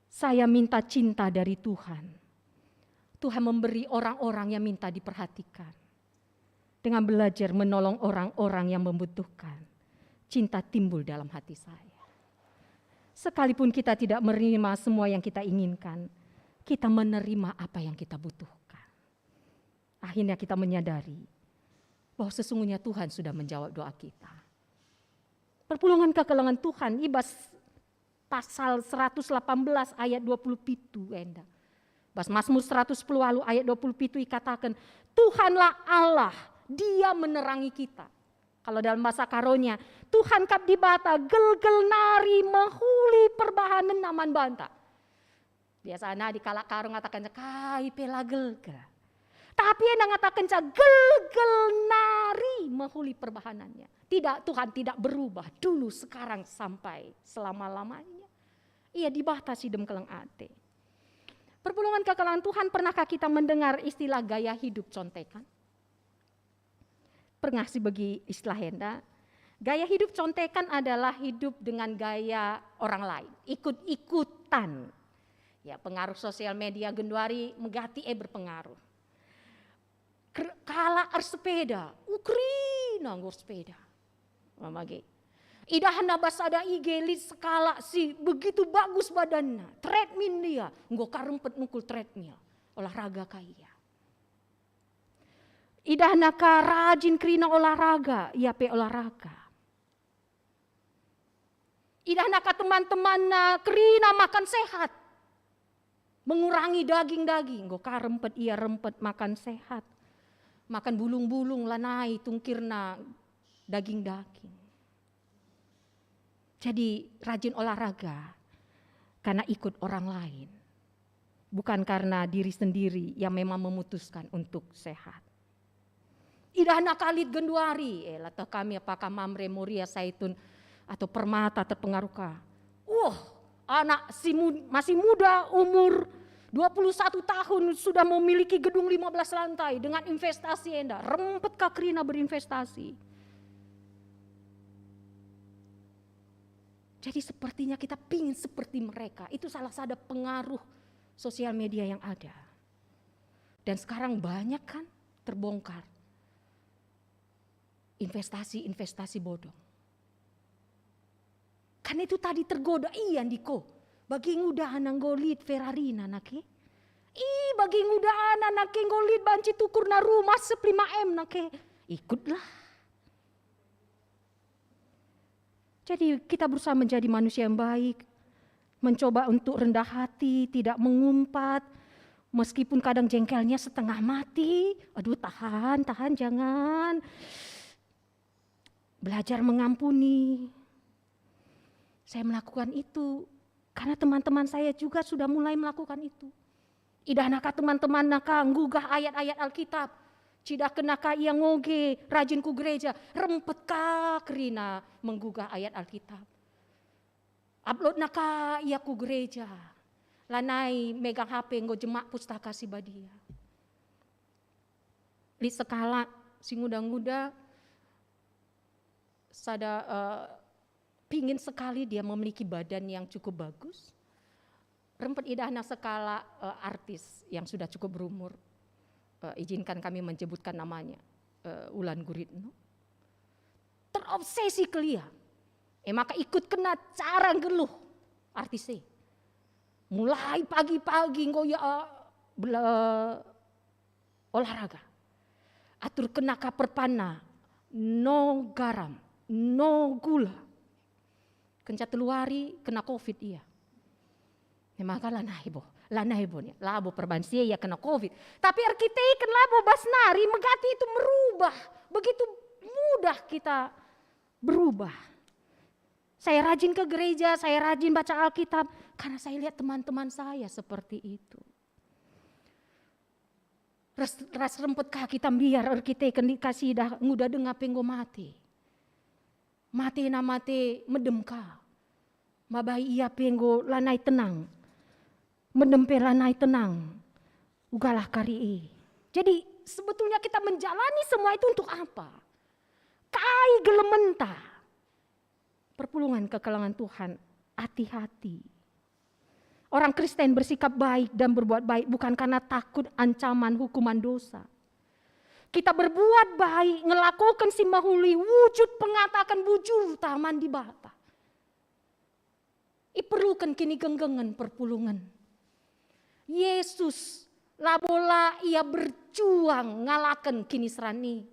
Saya minta cinta dari Tuhan. Tuhan memberi orang-orang yang minta diperhatikan. Dengan belajar menolong orang-orang yang membutuhkan, cinta timbul dalam hati saya. Sekalipun kita tidak menerima semua yang kita inginkan, kita menerima apa yang kita butuhkan. Akhirnya kita menyadari bahwa sesungguhnya Tuhan sudah menjawab doa kita. Perpulungan kekelangan Tuhan, ibas pasal 118 ayat 27 Enda. Bas Mazmur 110 ayat 27 dikatakan, Tuhanlah Allah, Dia menerangi kita. Kalau dalam bahasa Karonya, Tuhan kap di bata, gel-gel nari mahuli perbahanan naman banta. Biasanya di kalak Karo ngatakan, kai pela gel-gel. Tapi yang ngatakan, gel-gel nari mahuli perbahanannya. Tidak, Tuhan tidak berubah dulu, sekarang, sampai selama-lamanya. Ia dibatasi dem keleng ate. Perpulungan kekelangan Tuhan, pernahkah kita mendengar istilah gaya hidup contekan? Pernah sih bagi istilah Enda, gaya hidup contekan adalah hidup dengan gaya orang lain, ikut-ikutan. Ya, pengaruh sosial media genduari megati berpengaruh. Kala sepeda, Ukraina nggur sepeda. Mamage. Idahan nabas ada IG skala si begitu bagus badannya, treadmill dia, nggo karempet nukul treadmill, olahraga kaya. Idah naka rajin kerina olahraga, ia pe olahraga. Idah naka teman-teman kerina makan sehat. Mengurangi daging-daging, go karempet ia rempet makan sehat. Makan bulung-bulung lanai tungkirna daging-daging. Jadi rajin olahraga karena ikut orang lain. Bukan karena diri sendiri yang memang memutuskan untuk sehat. Idah nakalit genduari, latah kami apakah Mamre Moria Saitun atau Permata terpengaruh kah? Anak masih muda umur 21 tahun sudah memiliki gedung 15 lantai dengan investasi Enda. Rempet kakrina berinvestasi. Jadi sepertinya kita pingin seperti mereka. Itu salah satu pengaruh sosial media yang ada. Dan sekarang banyak kan terbongkar. Investasi bodong. Kan itu tadi tergoda iya Ndiko. Bagi ngudahan anggolit Ferrari nake. Bagi ngudahan nake ngolit banci tukur na rumah 5M nake. Ikutlah. Jadi kita berusaha menjadi manusia yang baik. Mencoba untuk rendah hati, tidak mengumpat. Meskipun kadang jengkelnya setengah mati. Aduh tahan jangan. Belajar mengampuni. Saya melakukan itu karena teman-teman saya juga sudah mulai melakukan itu. Idah naka teman-teman naka nggugah ayat-ayat Alkitab. Cidak kenaka ia ngoge rajin ku gereja. Rempet kakrina menggugah ayat Alkitab. Upload naka ia ku gereja. Lanai megang HP nggo jemak pustaka si badia. Di sekala si nguda-nguda sada pingin sekali dia memiliki badan yang cukup bagus. Rempet idahna sekala artis yang sudah cukup berumur. Izinkan kami menyebutkan namanya. Ulan Guritno. Terobsesi kelia. Maka ikut kena cara geluh artisnya. Mulai pagi-pagi ngoya olahraga. Atur kena kaperpana. No garam. No gula. Kenca teluari kena COVID iya. Maka lanai bo nih. Labo perbansia ya kena COVID. Tapi arkiteken labo basnari megati itu merubah. Begitu mudah kita berubah. Saya rajin ke gereja, saya rajin baca Alkitab, karena saya lihat teman-teman saya seperti itu. Ras rempet kaki tambiar kita kan dikasih dah nguda dengar penggo mati. Mati na mati medemka. Mabai ia penggo lanai tenang. Medempe lanai tenang. Ugalah kari. Jadi sebetulnya kita menjalani semua itu untuk apa? Kai gelementa. Perpulungan kekelangan Tuhan, hati-hati. Orang Kristen bersikap baik dan berbuat baik bukan karena takut ancaman hukuman dosa. Kita berbuat baik, ngelakukan si mahuli, wujud pengatakan bujur taman di bata. Iperlukan kini genggengan perpulungan. Yesus labola ia berjuang ngalakan kini serani.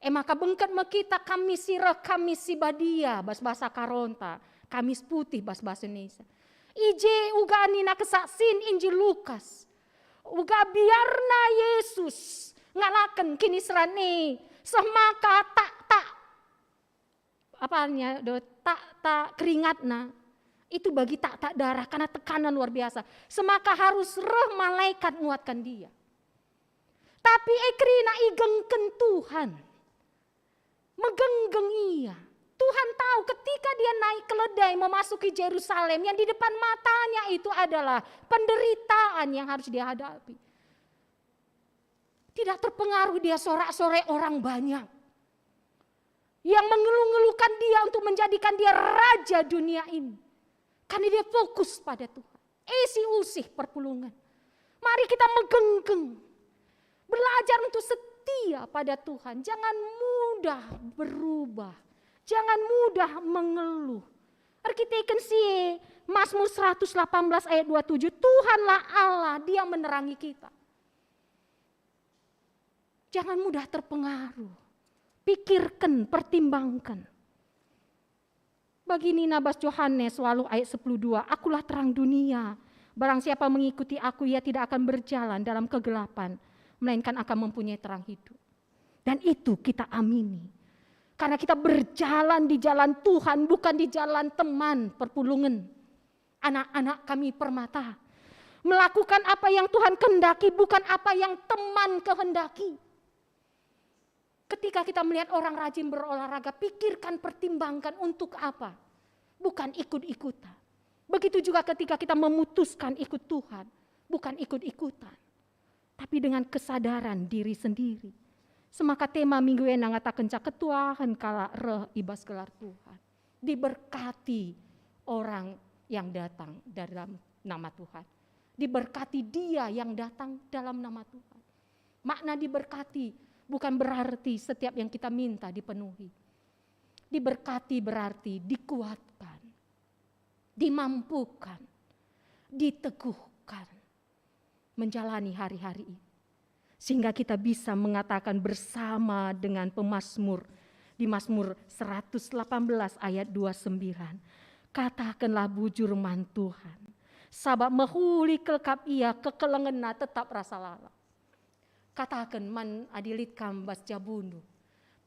Maka bengkat kita kami sirah kami si badia bahasa Karonta, Kamis putih bahasa Indonesia. Ije uga anina kesaksin Injil Lukas. Uga biarna Yesus ngalakan kini serani. Semaka tak apanya do tak keringatna. Itu bagi tak darah karena tekanan luar biasa. Semaka harus roh malaikat nguatkan dia. Tapi ekrina igengken Tuhan. Megenggeng ia. Tuhan tahu ketika dia naik keledai memasuki Yerusalem, yang di depan matanya itu adalah penderitaan yang harus dia hadapi. Tidak terpengaruh dia sorak-sorai orang banyak. Yang mengeluh-ngeluhkan dia untuk menjadikan dia raja dunia ini. Karena dia fokus pada Tuhan. Isi usih perpulungan. Mari kita megenggeng. Belajar untuk setia pada Tuhan. Jangan mudah berubah. Jangan mudah mengeluh. Kita ikan sih Mazmur 118 ayat 27. Tuhanlah Allah, dia menerangi kita. Jangan mudah terpengaruh. Pikirkan, pertimbangkan. Bagi Nina Bas Yohanes selalu ayat 10:2. Akulah terang dunia. Barang siapa mengikuti aku, ia tidak akan berjalan dalam kegelapan, melainkan akan mempunyai terang hidup. Dan itu kita amini. Karena kita berjalan di jalan Tuhan, bukan di jalan teman perpulungan. Anak-anak kami permata. Melakukan apa yang Tuhan kehendaki, bukan apa yang teman kehendaki. Ketika kita melihat orang rajin berolahraga, pikirkan, pertimbangkan untuk apa. Bukan ikut-ikutan. Begitu juga ketika kita memutuskan ikut Tuhan, bukan ikut-ikutan. Tapi dengan kesadaran diri sendiri. Semaka tema minggu ini ngatakan ketuahan kala reh ibas gelar Tuhan. Diberkati orang yang datang dalam nama Tuhan. Diberkati dia yang datang dalam nama Tuhan. Makna diberkati bukan berarti setiap yang kita minta dipenuhi. Diberkati berarti dikuatkan, dimampukan, diteguhkan menjalani hari-hari ini. Sehingga kita bisa mengatakan bersama dengan pemazmur di Mazmur 118 ayat 29. Katakanlah bujur man Tuhan. Sabab mehuli kelkap ia kekelengena tetap rasa lala. Katakan man adilit kambas jabundu.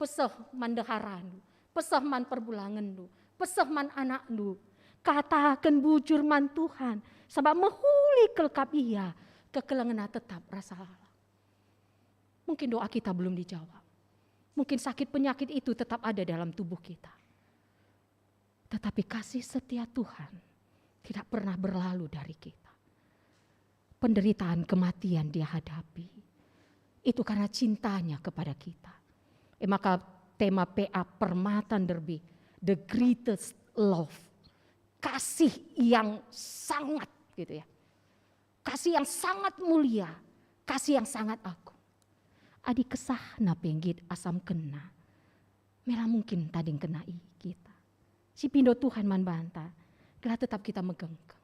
Pesah man deharandu. Pesah man perbulangandu. Pesah man anakdu. Katakan bujur man Tuhan. Sabab mehuli kelkap ia kekelengena tetap rasa lala. Mungkin doa kita belum dijawab. Mungkin sakit penyakit itu tetap ada dalam tubuh kita. Tetapi kasih setia Tuhan tidak pernah berlalu dari kita. Penderitaan kematian dia hadapi. Itu karena cintanya kepada kita. Maka tema PA Permatan Derby, the greatest love. Kasih yang sangat gitu ya. Kasih yang sangat mulia. Kasih yang sangat agung. Adi kesah na penggit asam kena. Merah mungkin tading kena kita. Si pindo Tuhan man banta. Gelah tetap kita megenggeng.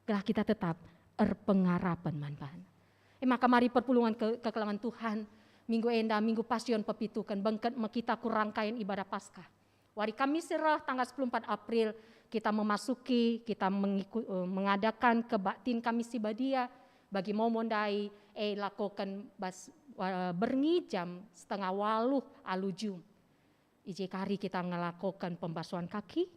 Gelah kita tetap erpengarapan man banta. Maka mari perpulungan kekelangan Tuhan. Minggu enda, minggu pasion pepitukan. Bengket kita kurangkain ibadah Paskah. Wari Kamis serah tanggal 14 April. Kita memasuki, kita mengadakan kebaktin Kamis Sibadia. Bagi mau mondai lakukan berngi jam 7:30 alujum. ijek hari kita ngelakukan pembasuhan kaki,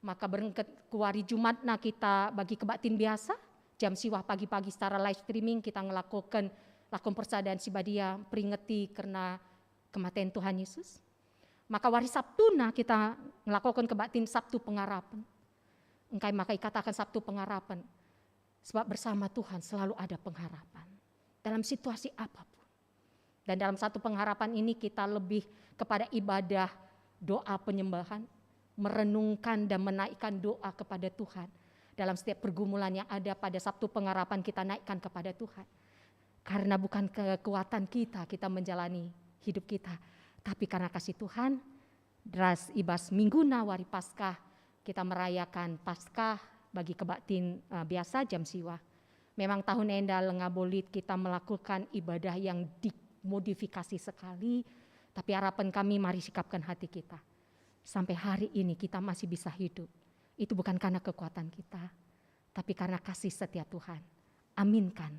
maka berengket ku hari Jumat kita bagi kebaktin biasa, jam siwah pagi-pagi secara live streaming kita ngelakukan lakon persadaan sibadia peringeti karena kematian Tuhan Yesus. Maka hari Sabtu kita ngelakukan kebaktin Sabtu pengharapan. Engkai maka katakan Sabtu pengharapan. Sebab bersama Tuhan selalu ada pengharapan. Dalam situasi apapun. Dan dalam satu pengharapan ini kita lebih kepada ibadah, doa penyembahan. Merenungkan dan menaikkan doa kepada Tuhan. Dalam setiap pergumulan yang ada pada Sabtu pengharapan kita naikkan kepada Tuhan. Karena bukan kekuatan kita menjalani hidup kita. Tapi karena kasih Tuhan, deras ibas Mingguna wari Paskah, kita merayakan Paskah bagi kebaktin biasa jam siwah. Memang tahun enda lengabolit kita melakukan ibadah yang dimodifikasi sekali, tapi harapan kami mari sikapkan hati kita. Sampai hari ini kita masih bisa hidup. Itu bukan karena kekuatan kita, tapi karena kasih setia Tuhan. Aminkan,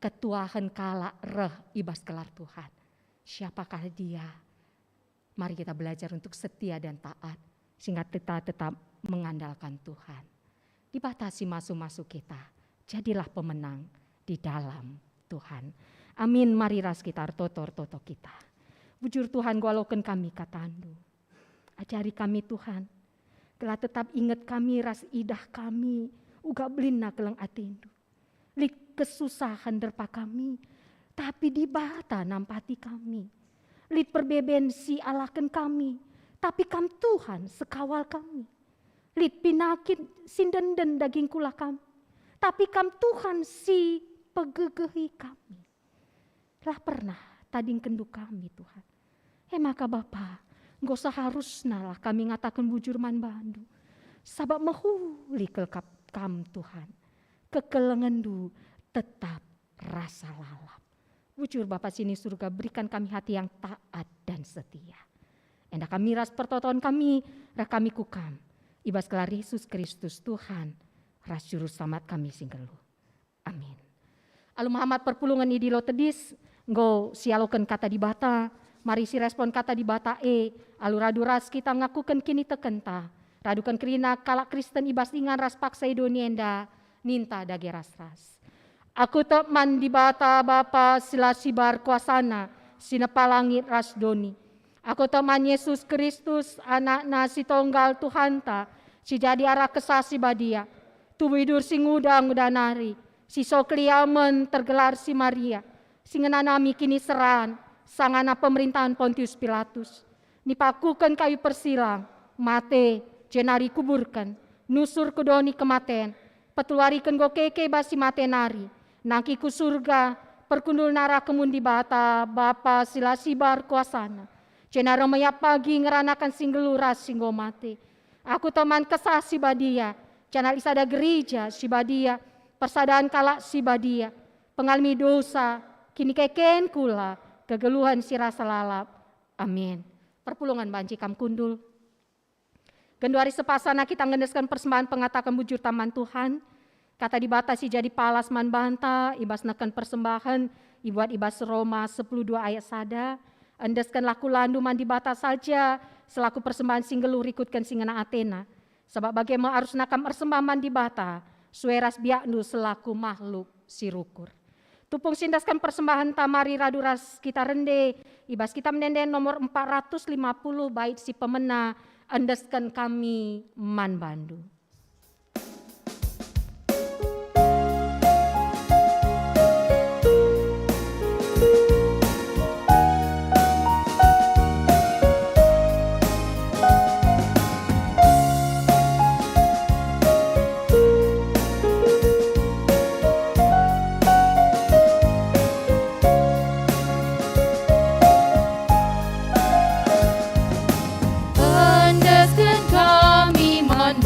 ketuahan kala reh ibas kelar Tuhan. Siapakah dia? Mari kita belajar untuk setia dan taat, sehingga kita tetap mengandalkan Tuhan. Dibatasi masuk-masuk kita, jadilah pemenang di dalam Tuhan. Amin, mari ras kita toto kita. Bujur Tuhan gualoken kami katandu. Ajari kami Tuhan, telah tetap ingat kami ras idah kami, uga belina keleng atindu. Lik kesusahan derpa kami, tapi di bata nampati kami. Lit perbebensi alaken kami, tapi kam Tuhan sekawal kami. Lit pinakit sindenden daging kula kami, tapi kam Tuhan si pegegehi kami. Lah pernah tading kendu kami Tuhan. Maka Bapa, nggak usah harus nalah kami ngatakan bujur man bandu. Sabab mahuli kelkap kam Tuhan. Kekelengendu tetap rasa lalap. Bujur Bapa sini surga, berikan kami hati yang taat dan setia. Enda kami ras pertoton kami, rak kami kukam. Ibas kelar Yesus Kristus Tuhan, ras juru selamat kami singgelu. Amin. Alu Muhammad perpulungan idilo tedis, nggo sialoken kata di bata, mari si respon kata di bata alu radu ras kita ngakuken kini tekenta. Radukan kerina kalak Kristen ibas ingan ras paksa idonienda, ninta dage ras-ras. Aku teman di bata Bapa sila sibar kuasana, sinepalangit ras doni. Aku teman Yesus Kristus, anakna si tonggal Tuhanta, si jadi arah kesasi badia. Tuwidur si ngudang udanari, si sokliamen tergelar si Maria. Si ngenanami kini seran, sangana pemerintahan Pontius Pilatus. Nipakukan kayu persilang, mate, jenari kuburkan, nusur kudoni kematen, petuarikan gokeke basi matenari. Nangkiku surga, perkundul nara kemun di bata, Bapa sila sibar kuasana. Cenara maya pagi ngeranakan singgeluras singgo mate. Aku teman kesah si badia, canal isada gereja si badia, persadaan kalak si badia. Pengalami dosa, kini keken kula, kegeluhan si rasa lalap. Amin. Perpulungan banci kam kundul. Genduari sepasana kita ngendeskan persembahan pengatakan bujur taman Tuhan. Kata dibatasi jadi palas man banta, ibas nekan persembahan, ibuat ibas Roma 10:2 ayat sada. Endeskan laku landu man dibata saja, selaku persembahan singgelu rikutkan singena Athena. Sebab bagaimana harus nakam persembahan man dibata, sueras biaknu selaku makhluk sirukur. Tupung sindaskan persembahan tamari raduras kita rende, ibas kita menenden nomor 450 bait si pemena, endeskan kami man bandu. Andeskan kami man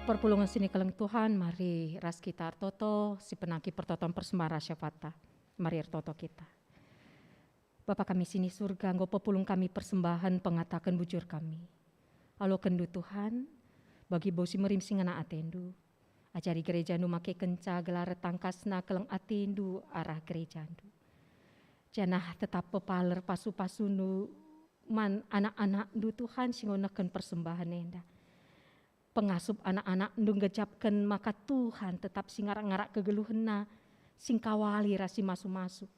perpulungan sini keleng Tuhan, mari ras kita artoto, si penangki pertoton persembahan syafata, mari artoto kita. Bapa kami sini surga, nggo pepulung kami persembahan pengatakan bujur kami. Alo kendu Tuhan, bagi bosi merim singana atendu, ajari gereja nu make kenca gelar tangkasna keleng atendu arah gereja nu. Janah tetap pepaler pasu-pasu nu man anak-anak nu Tuhan singonekeun persembahan enda. Pengasup anak-anak nu ngejapkeun maka Tuhan tetap singarak-ngarak kegeluhenna, sing kawali rasi masu-masu.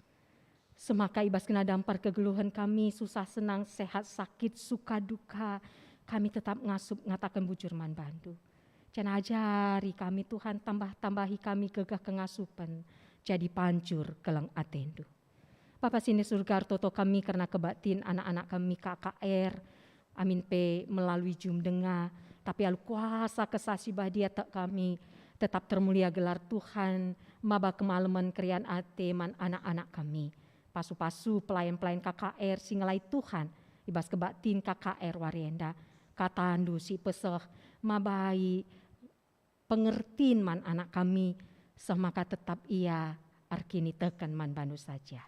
Semaka ibas kena dampar kegeluhan kami, susah senang, sehat, sakit, suka, duka. Kami tetap ngasup ngatakan bujur man bandu. Jangan ajari kami Tuhan, tambah-tambahi kami gegah kengasupan. Jadi pancur keleng atendu. Bapa sini surga toto kami karena kebatin anak-anak kami KKR. Amin pe melalui Zoom dengar. Tapi al kuasa kesasi bahagia tak kami. Tetap termulia gelar Tuhan. Maba kemalaman krian ate man anak-anak kami. Pasu-pasu pelayan-pelayan KKR singelai Tuhan ibas kebatin KKR warienda katandu si peseh mabai pengertiin man anak kami semaka tetap ia arkini tekan man bandu saja.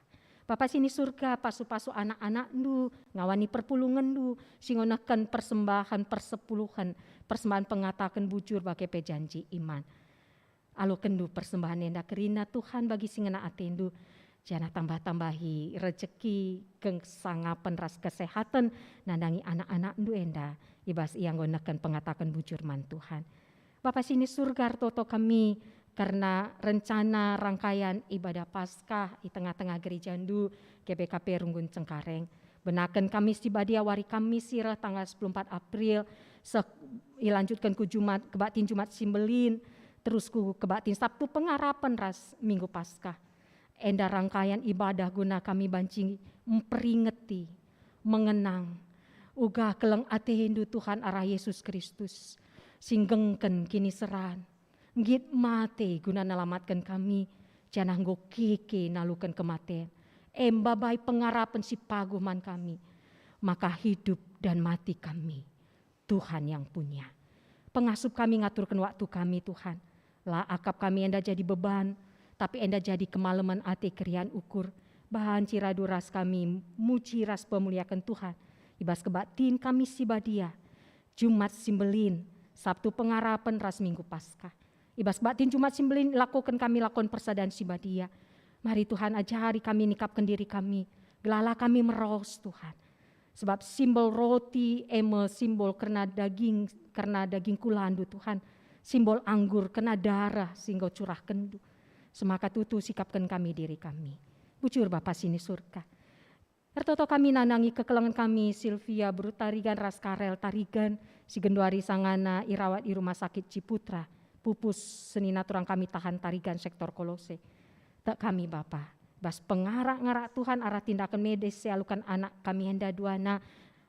Bapak sini surga pasu-pasu anak-anak du ngawani perpulungan du singonekan persembahan persepuluhan persembahan pengatakan bujur bagi pejanji iman. Alo kendu persembahan enda kerina Tuhan bagi singena atendu. Jangan tambah-tambahi rezeki kengsangapan ras kesehatan nandangi anak-anak ndu enda ibas yang gonekan pengatakan bujur man Tuhan. Bapak sini surga toto kami karena rencana rangkaian ibadah Paskah di tengah-tengah gereja ndu GBKP Runggun Cengkareng. Benakan Kamis tibadia wari Kamis sirah tanggal 24 April dilanjutkan ku Jumat kebatin Jumat Simbelin terus ku kebatin Sabtu pengarapan ras Minggu Paskah. Enda rangkaian ibadah guna kami banci memperingati, mengenang, uga keleng ate Hindu Tuhan arah Yesus Kristus, singgengken kini seran, ngit mate guna nalamatkan kami, janah nggo keke nalukan kematian, embabai pengarapan si paguman kami, maka hidup dan mati kami, Tuhan yang punya. Pengasup kami ngaturkan waktu kami Tuhan, lah akap kami enda jadi beban, tapi enda jadi kemalaman ate krian ukur bahan ciradu ras kami muji ras pemuliakan Tuhan ibas kebatin kami sibadia Jumat Simbelin Sabtu pengarapan ras Minggu Paskah ibas kebatin Jumat Simbelin lakukan kami lakon persadaan sibadia. Mari Tuhan ajari kami nikapkan diri kami gelala kami meros Tuhan sebab simbol roti simbol karena daging kulandu Tuhan simbol anggur kena darah sehingga curah kendu. Semaka tutu sikapkan kami diri kami. Bujur Bapa sini surga. Ertoto kami nanangi kekelengan kami Silvia Brutarigan Raskarel Tarigan si Genduari Sangana irawat di Rumah Sakit Ciputra. Pupus senina turang kami tahan Tarigan sektor Kolose. Tak kami Bapa. Bas pengarak-ngarak Tuhan arah tindakan medis sealukan anak kami henda duana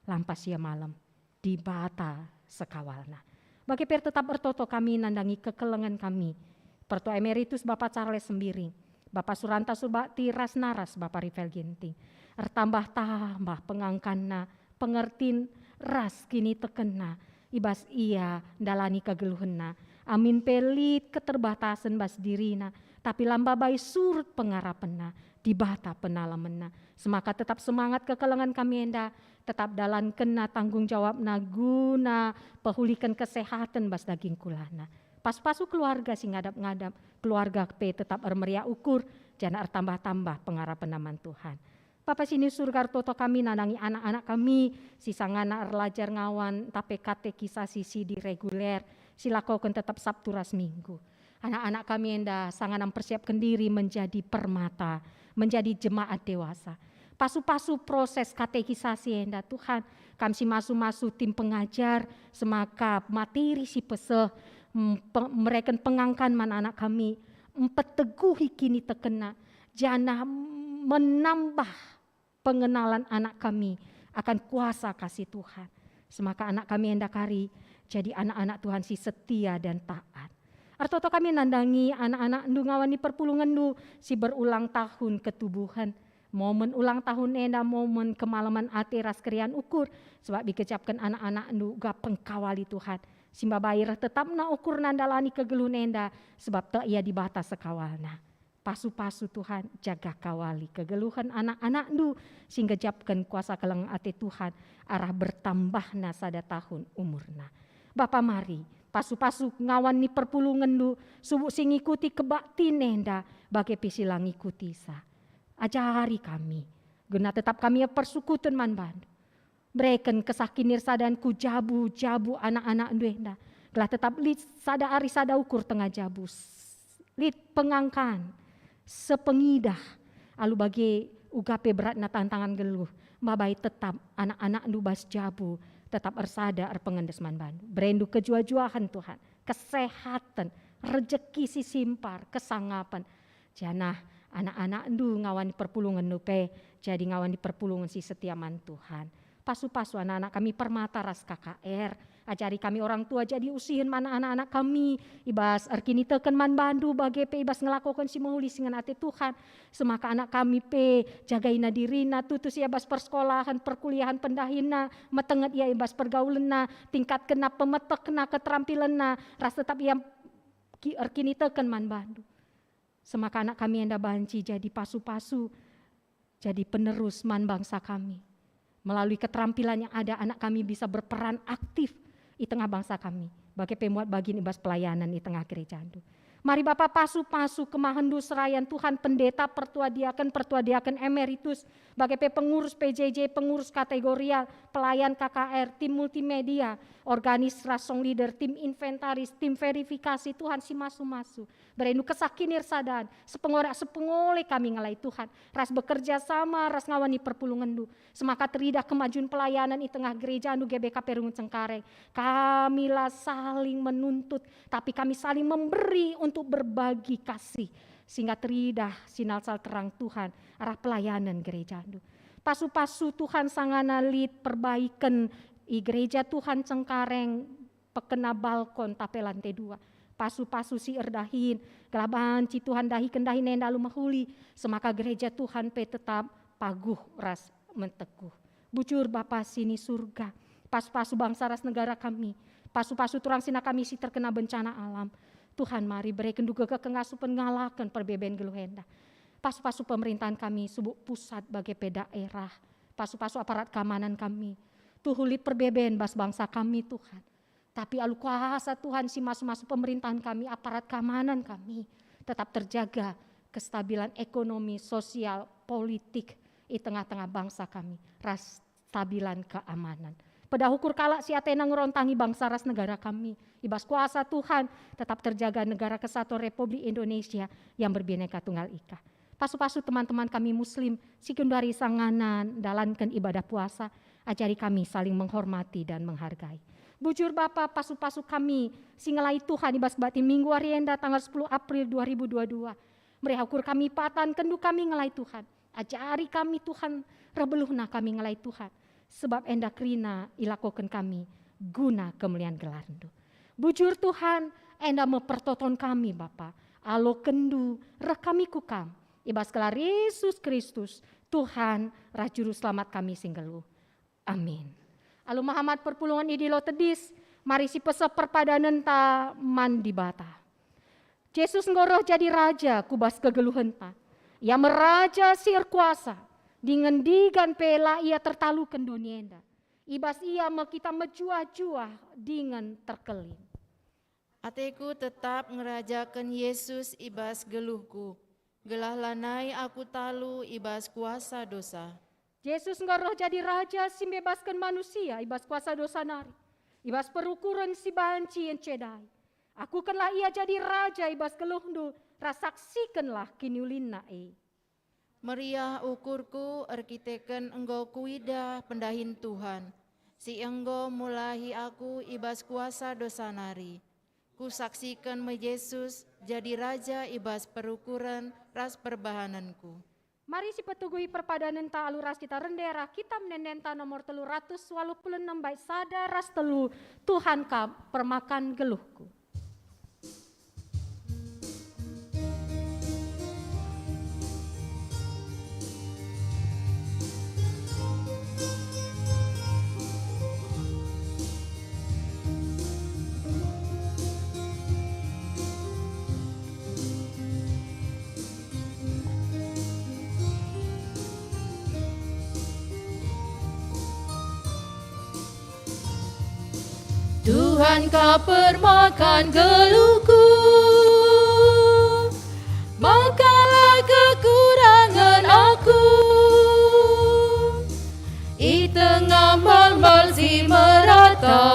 lampas ya malam. Di bata sekawalna. Bagi per tetap ertoto kami nandangi kekelengan kami. Pertu Emeritus Bapak Charles Sembiring, Bapak Suranta Subakti Rasnaras Bapak Rivel Ginting. Tambah pengangkanna, pengertin ras kini tekena, ibas ia dalani kegeluhenna. Amin pelit keterbatasan bas dirina, tapi lamba bayi surut pengarapenna, dibata penalamenna. Semaka tetap semangat kekelengan kami enda, tetap dalan kena tanggung jawab guna pehulikan kesehatan bas daging kulana. Pas-pasu keluarga si ngadap-ngadap, keluarga P tetap meriah ukur, jangan tambah-tambah pengharapan naman Tuhan. Papa sini surga toto kami nanangi anak-anak kami, si sangana erlajar ngawan, tapi katekisasi si di reguler, silakokan tetap Sabtu ras Minggu. Anak-anak kami enda sangat mempersiapkan diri menjadi permata, menjadi jemaat dewasa. Pasu-pasu proses katekisasi enda Tuhan, kami si masu-masu tim pengajar, semaka materi si peseh, mereka pengangkan man anak kami, empeteguhi kini tekena, janah menambah pengenalan anak kami akan kuasa kasih Tuhan. Semaka anak kami hendak hari jadi anak-anak Tuhan si setia dan taat. Artoto kami nandangi anak-anak ndu ngawani perpulungan ndu si berulang tahun ketubuhan. Momen ulang tahun enda momen kemalaman ate ras krian ukur sebab dikecapkan anak-anak ndu gak pengkawali Tuhan. Simba bair tetap na ukur nandalani kegeluh nenda sebab tak ia di batas sekawalna. Pasu-pasu Tuhan jaga kawali kegeluhan anak-anak du sehingga japkan kuasa keleng ate Tuhan arah bertambahna sada tahun umurna. Bapa mari pasu-pasu ngawan ni perpulungan du subuh sing ikuti kebakti nenda bagai pisilang ikuti sa. Ajari kami guna tetap kami persukutun man bandu. Berikan kesakinir sadanku jabu-jabu anak-anak nenda. Gelah tetap lid sada ari sada ukur tengah jabu. Lid pengangkan sepengidah alu bagi ugape berat na tantangan geluh mabai tetap anak-anak nu bas jabu tetap ersada pengendes man bandu berendu kejua-juahan Tuhan kesehatan rejeki si simpar kesangapan janah anak-anak ndu ngawani perpulungan nupe jadi ngawani perpulungan si setiaman Tuhan pasu-pasu anak-anak kami permata ras KKR ajari kami orang tua jadi usihin mana anak-anak kami ibas erkini teken man bandu bagi pe ibas ngelakukan si mahuli singan ate Tuhan semaka anak kami pe jagaina dirina tutus ya bas persekolahan perkuliahan pendahina metenget ya ibas pergaulena tingkat kena pemetek kena keterampilanna ras tetap ia erkini teken man bandu semaka anak kami enda banci jadi pasu-pasu jadi penerus man bangsa kami melalui keterampilan yang ada anak kami bisa berperan aktif di tengah bangsa kami. Bagi pemuat bagian ibas pelayanan di tengah gereja. Mari Bapak pasu-pasu kemahendu serayan Tuhan pendeta pertua diaken emeritus. Bagi pengurus PJJ, pengurus kategorial, pelayan KKR, tim multimedia, organis rasong leader, tim inventaris, tim verifikasi Tuhan si masu-masu. Berendu kesakinir sadan, sepengole kami ngalai Tuhan. Ras bekerja sama, ras ngawani perpulungan du. Semaka teridah kemajuan pelayanan di tengah gereja nu GBKP Rungun Cengkareng. Kamilah saling menuntut, tapi kami saling memberi untuk berbagi kasih. Sehingga teridah sinal-sal terang Tuhan arah pelayanan gereja. Pasu-pasu Tuhan sangana lid perbaikan i gereja Tuhan Cengkareng pekena balkon tapi lantai 2. Pasu-pasu si erdahin kelaban ci Tuhan dahi kendahi nenda lu mahuli semaka gereja Tuhan pe tetap paguh ras menteguh. Bujur Bapa sini surga. Pasu-pasu bangsa ras negara kami. Pasu-pasu turang sina kami si terkena bencana alam. Tuhan mari berikan duga kekengasupan ngalakan perbeben geluhenda. Pasu-pasu pemerintahan kami subuk pusat bagi daerah. Pasu-pasu aparat keamanan kami. Tuhuli perbeben bas bangsa kami Tuhan. Tapi alu kuasa Tuhan si masu-masu pemerintahan kami, aparat keamanan kami. Tetap terjaga kestabilan ekonomi, sosial, politik di tengah-tengah bangsa kami. Ras stabilan keamanan. Pada hukur kalak si Athena ngerontangi bangsa ras negara kami. Ibas kuasa Tuhan tetap terjaga negara kesatuan Republik Indonesia yang berbineka tunggal ika. Pasu-pasu teman-teman kami muslim, sekundari sanganan, dalankan ibadah puasa, ajari kami saling menghormati dan menghargai. Bujur Bapa pasu-pasu kami, singalai Tuhan ibas batin minggu arienda tanggal 10 April 2022. Mereka ukur kami patan, kendu kami ngelai Tuhan. Ajari kami Tuhan, rebeluhna kami ngelai Tuhan. Sebab endak rina ilakokan kami guna kemuliaan gelarndu. Bujur Tuhan endak mempertoton kami Bapa. Alo kendu rekami kukam. Ibas gelar Yesus Kristus Tuhan rajuru selamat kami singgelu. Amin. Alo Muhammad perpulungan idilo tedis. Mari si pesep perpadanan ta mandi bata. Yesus ngoroh jadi raja kubas kegeluhan ta. Ia meraja sir kuasa. Dengan digan pela ia tertalukan dunia. Ibas ia kita menjuah-juah dengan terkelin. Ateku tetap ngerajakan Yesus ibas geluhku. Gelah lanai aku talu ibas kuasa dosa. Yesus ngoroh jadi raja si bebaskan manusia ibas kuasa dosa nari. Ibas perukuran si banci yang cedai. Aku kenlah ia jadi raja ibas geluhndu. Rasaksikanlah kiniulina Meriah ukurku arkiteken engkau kuida pendahin Tuhan. Si engkau mulahi aku ibas kuasa dosa nari. Ku saksikan me Yesus jadi raja ibas perukuran ras perbahananku. Mari si petugui perpadanan ta aluras kita rendera kita menendenta nomor 386 baik sada ras telu Tuhan ka permakan geluhku. Tuhan kau permakan geluhku, makanlah kekurangan aku. I tengah mal-mal si merata,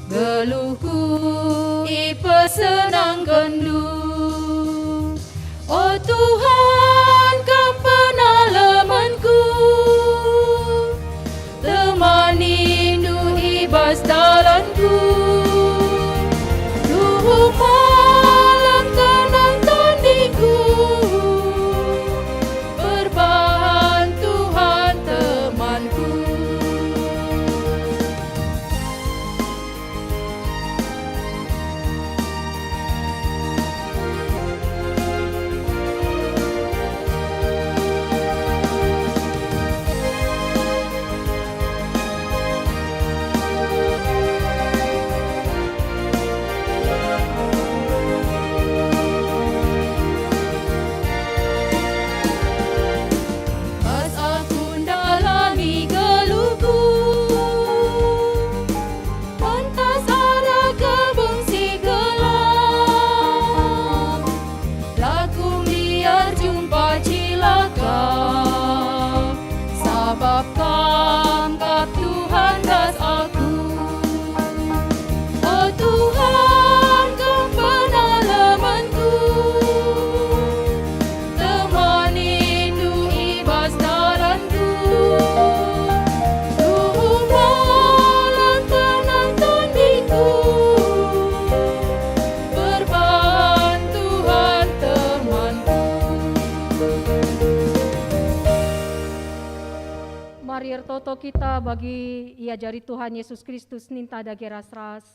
geluhku I pesenangkan du. Oh Tuhan kau penalamanku, temani nu ibas dalanku. Duh malam tenang tandingku, berbahan Tuhan temanku. Pas aku dalami geluhku, pentas ada kebungsi gelap, laku biar jumpa cilaka, sabab kangkap Tuhan das aku. Oh Tuhan kau penalamanku, temani nu ibas dalanku. Duh malam tenang tandingku, berbahan Tuhan temanku. Mari ertoto kita bagi ia jari Tuhan Yesus Kristus ninta dage ras-ras.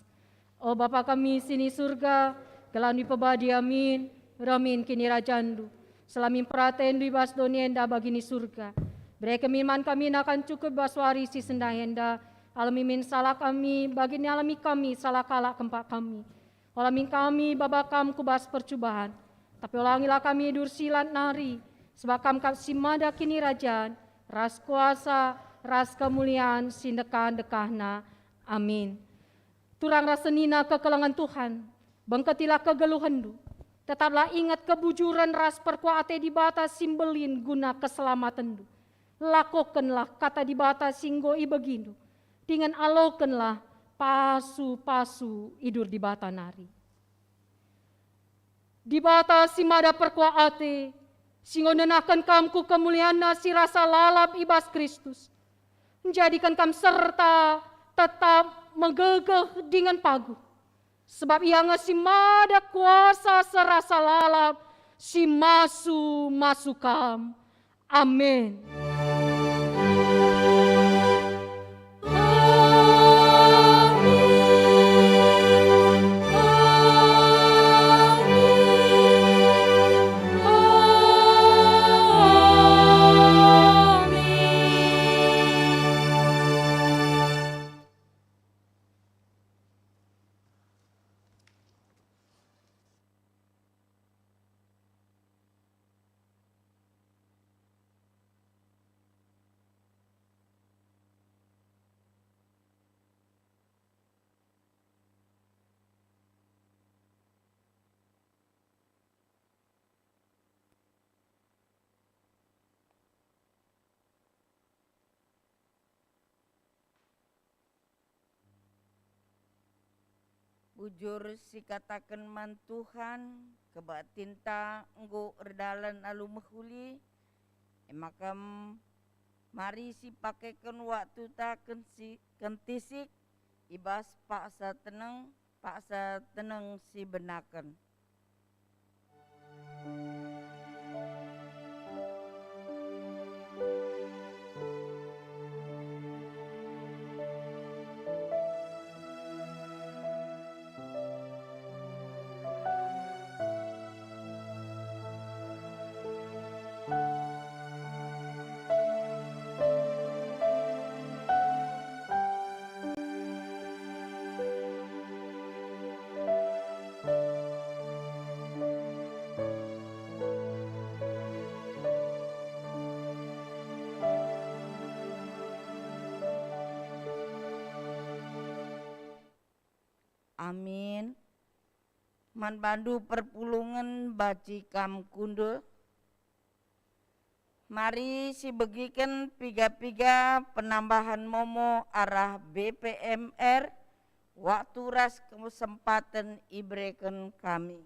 O Bapa kami sini surga, kelani pebadi amin, ramin kini rajandu. Selamin praten di bas donienda bagini surga. Beri kemiman kami akan cukup baswari si sendahenda. Alamimin salah kami, bagini alami kami salah kalak kempak kami. Alamin kami babakam kubas percobaan. Tapi ulangilah kami dursilat nari, sebab kam simada kini rajaan, ras kuasa, ras kemuliaan, sindekan dekahna. Amin. Turang rasenina kekelangan Tuhan, bengketilah kegeluhandu. Tetaplah ingat kebujuran ras perkuate di batas simbelin guna keselamatandu. Lakukanlah kata di batas singgo ibegindu. Dengan alokenlah pasu-pasu idur di bata nari. Di batas simada perkuate, singgo nenakan kamku kemuliaan si rasa lalap ibas Kristus. Menjadikan kam serta tetap menggegeh dengan pagu. Sebab ia ngasimada kuasa serasa lalap si masukam. Amin. Bujur si katakan man Tuhan, kebatinta enggo erdalan alu mehuli, emakam mari si pakaikan waktu ta kentisik, ibas paksa tenang si benakan. Amin. Man bandu perpulungan baci kam kunde. Mari si begiken piga-piga penambahan momo arah BPMR waktu ras kesempatan ibreken kami.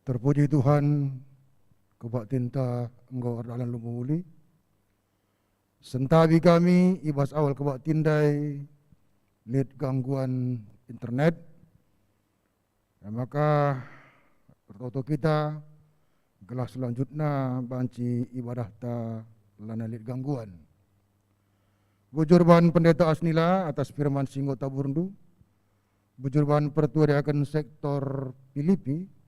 Terpuji Tuhan, kebak tinta engkau dalam lumuli. Sentawi kami ibas awal kebak tindai lid gangguan internet. Maka pertoto kita gelas selanjutnya banci ibadah ta lana lid gangguan. Bujurban pendeta Asnila atas firman Singgo Taburundu. Bujurban pertuariakan sektor Filipi.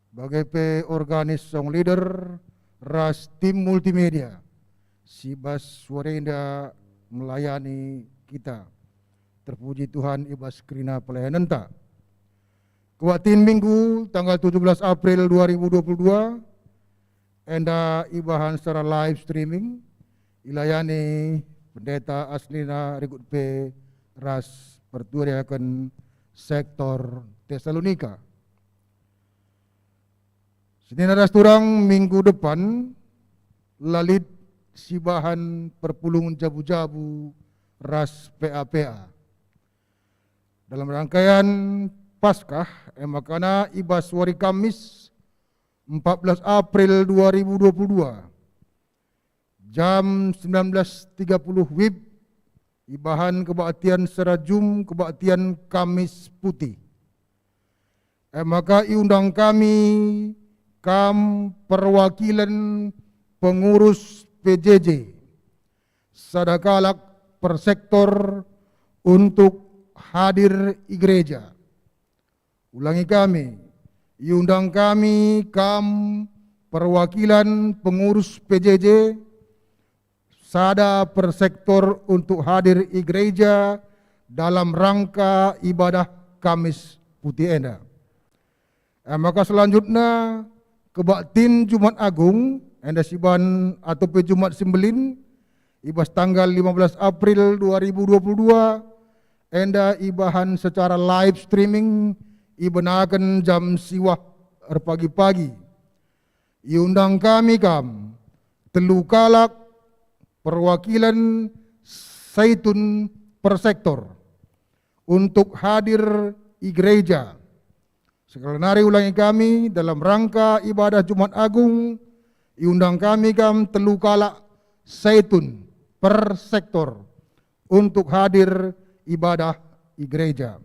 Bagai organis song leader ras tim multimedia Sibas Suarenda melayani kita. Terpuji Tuhan ibas kerina pelayanan ta. Kuatin minggu tanggal 17 April 2022 enda ibahan secara live streaming ilayani pendeta Aslina Rikut P ras pertuariakan sektor Tesalonika. Senin ada turang minggu depan lalit sibahan perpulungan jabu-jabu ras PAPA. Dalam rangkaian Paskah emakana ibas wari Kamis 14 April 2022 jam 19.30 WIB ibahan kebaktian serajum kebaktian Kamis Putih. Maka iundang kami kam perwakilan pengurus PJJ sadakalak per sektor untuk hadir i gereja. Ulangi kami, iundang kami kam perwakilan pengurus PJJ sada per sektor untuk hadir i gereja dalam rangka ibadah Kamis Putih enda. Maka selanjutnya kebaktin Jumat Agung enda siban atau Jumat Sembelin ibas tanggal 15 April 2022 enda ibahan secara live streaming ibenakan jam siwah pagi-pagi. Iundang kami kam telu kalak perwakilan Zaitun per sektor untuk hadir i gereja. Sekali nari ulangi kami dalam rangka ibadah Jumat Agung iundang kami kam telu kalak Zaitun per sektor untuk hadir ibadah i gereja.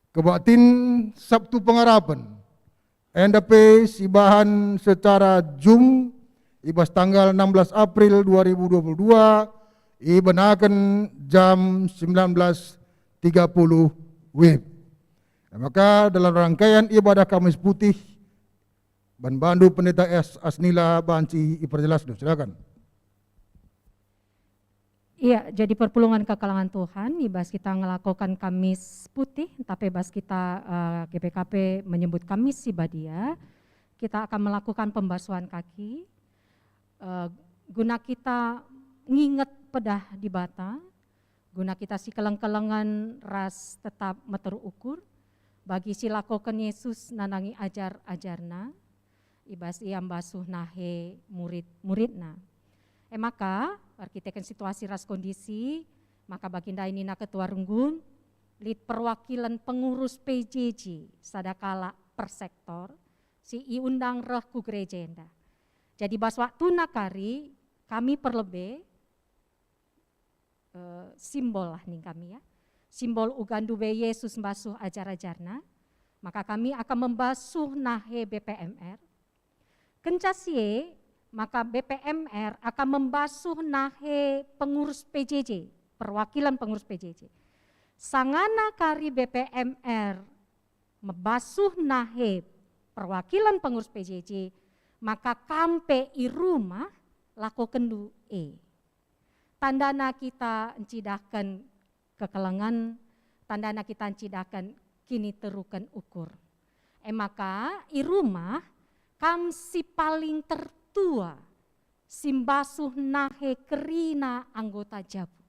Kebaktin Sabtu Pengharapan NDP sibahan secara Zoom ibas tanggal 16 April 2022 ibenakan jam 19.30 WIB. Maka dalam rangkaian ibadah Kamis Putih Ban Bandu Pendeta S. Asnila Banci iperjelas. Silakan. Iya, jadi perpulungan kekalangan Tuhan, ibas kita ngelakukan Kamis Putih, tapi ibas kita GPKP menyebut Kamis Sibadia, kita akan melakukan pembasuhan kaki, guna kita nginget pedah di bata, guna kita si keleng-kelengan ras tetap meterukur, bagi si lakokan Yesus nanangi ajar-ajarna, ibas iam basuh nahe murid-muridna. Maka arkiteken situasi ras kondisi, maka baginda ini na ketua renggun, lid perwakilan pengurus PJJ sadakala per sektor, si iundang reh ku gereja enda. Jadi bas waktu nakari kami perlebe simbol lah nih kami ya, simbol ugandu be Yesus basuh ajar-ajarna, maka kami akan membasuh nahe BPMR. Kencasye maka BPMR akan membasuh nahe pengurus PJJ, perwakilan pengurus PJJ. Sangana kari BPMR membasuh nahe perwakilan pengurus PJJ, maka kampe i rumah lako kendu tandana kita encidahkan kekelengan, tandana kita encidahkan kini terukan ukur. Maka i rumah kam si paling tertua, simbasuh nahe kerina anggota jabu.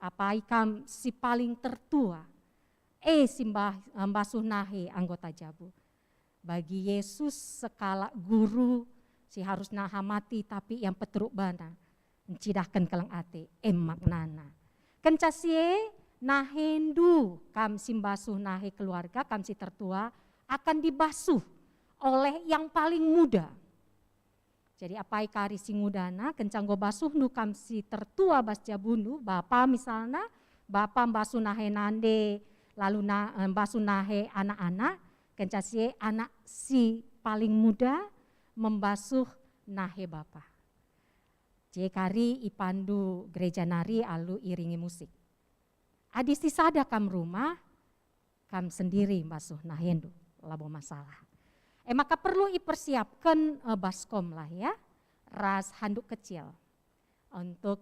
Apai kam si paling tertua, simbasuh nahe anggota jabu. Bagi Yesus sekala guru, si harus naha mati tapi yang peteruk bana, mencidahkan kelang ate, maknana. Kencasie nahendu kam simbasuh nahe keluarga, kam si tertua akan dibasuh oleh yang paling muda. Jadi apai kari si ngudana, kencang go basuh nu kam si tertua bas jabunu, bapa misalnya, bapa basuh nahe nande, lalu basuh nahe anak-anak, kencasie anak si paling muda membasuh nahe bapa. Jadi kari ipandu gereja nari alu iringi musik. Adi sisada kam rumah, kam sendiri basuh nahendu, labo masalah. Maka perlu dipersiapkan baskom lah ya, ras handuk kecil untuk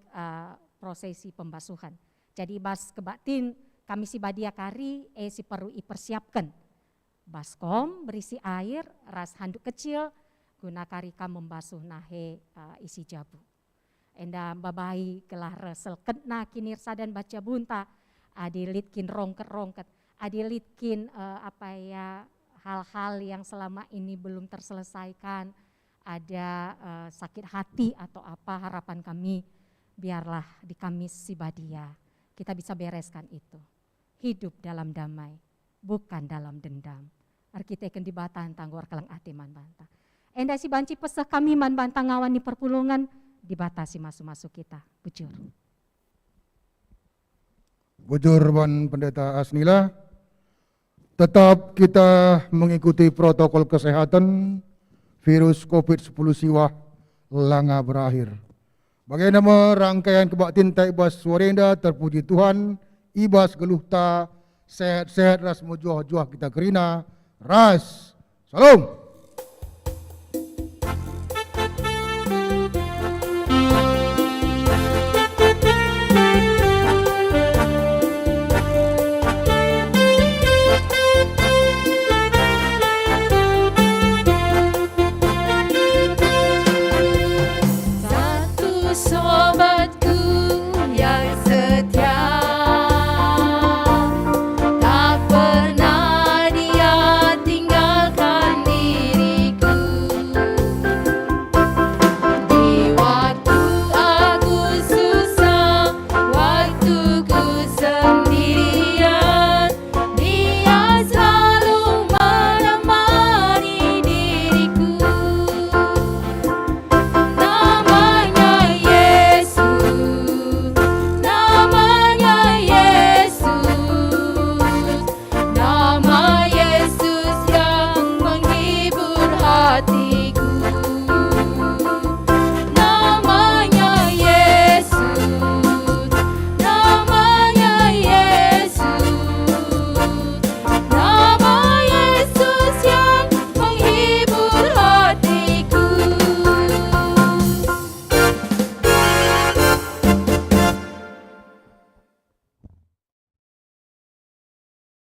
prosesi pembasuhan. Jadi bas kebatin kami si badia kari si perlu dipersiapkan baskom berisi air, ras handuk kecil guna kari kam membasuh nahe isi jabu. Enda babai kelah selket na kinir sadan baca bunta, adilitkin rongket, adilitkin hal-hal yang selama ini belum terselesaikan, ada sakit hati atau apa, harapan kami biarlah di Kamis si Badia kita bisa bereskan itu. Hidup dalam damai, bukan dalam dendam. Arkiteken di batan tanggor kelang ate man banta. Enda si banci pesah kami man banta ngawan di perpulungan, dibatasi masuk-masuk kita. Bujur. Bujur Ban Pendeta Asnila. Tetap kita mengikuti protokol kesehatan, virus COVID-10 siwah langa berakhir. Bagai nama rangkaian kebaktin Taibas Swarenda, terpuji Tuhan, ibas geluhta, sehat-sehat ras mujuah-juah kita kerina, ras, salam.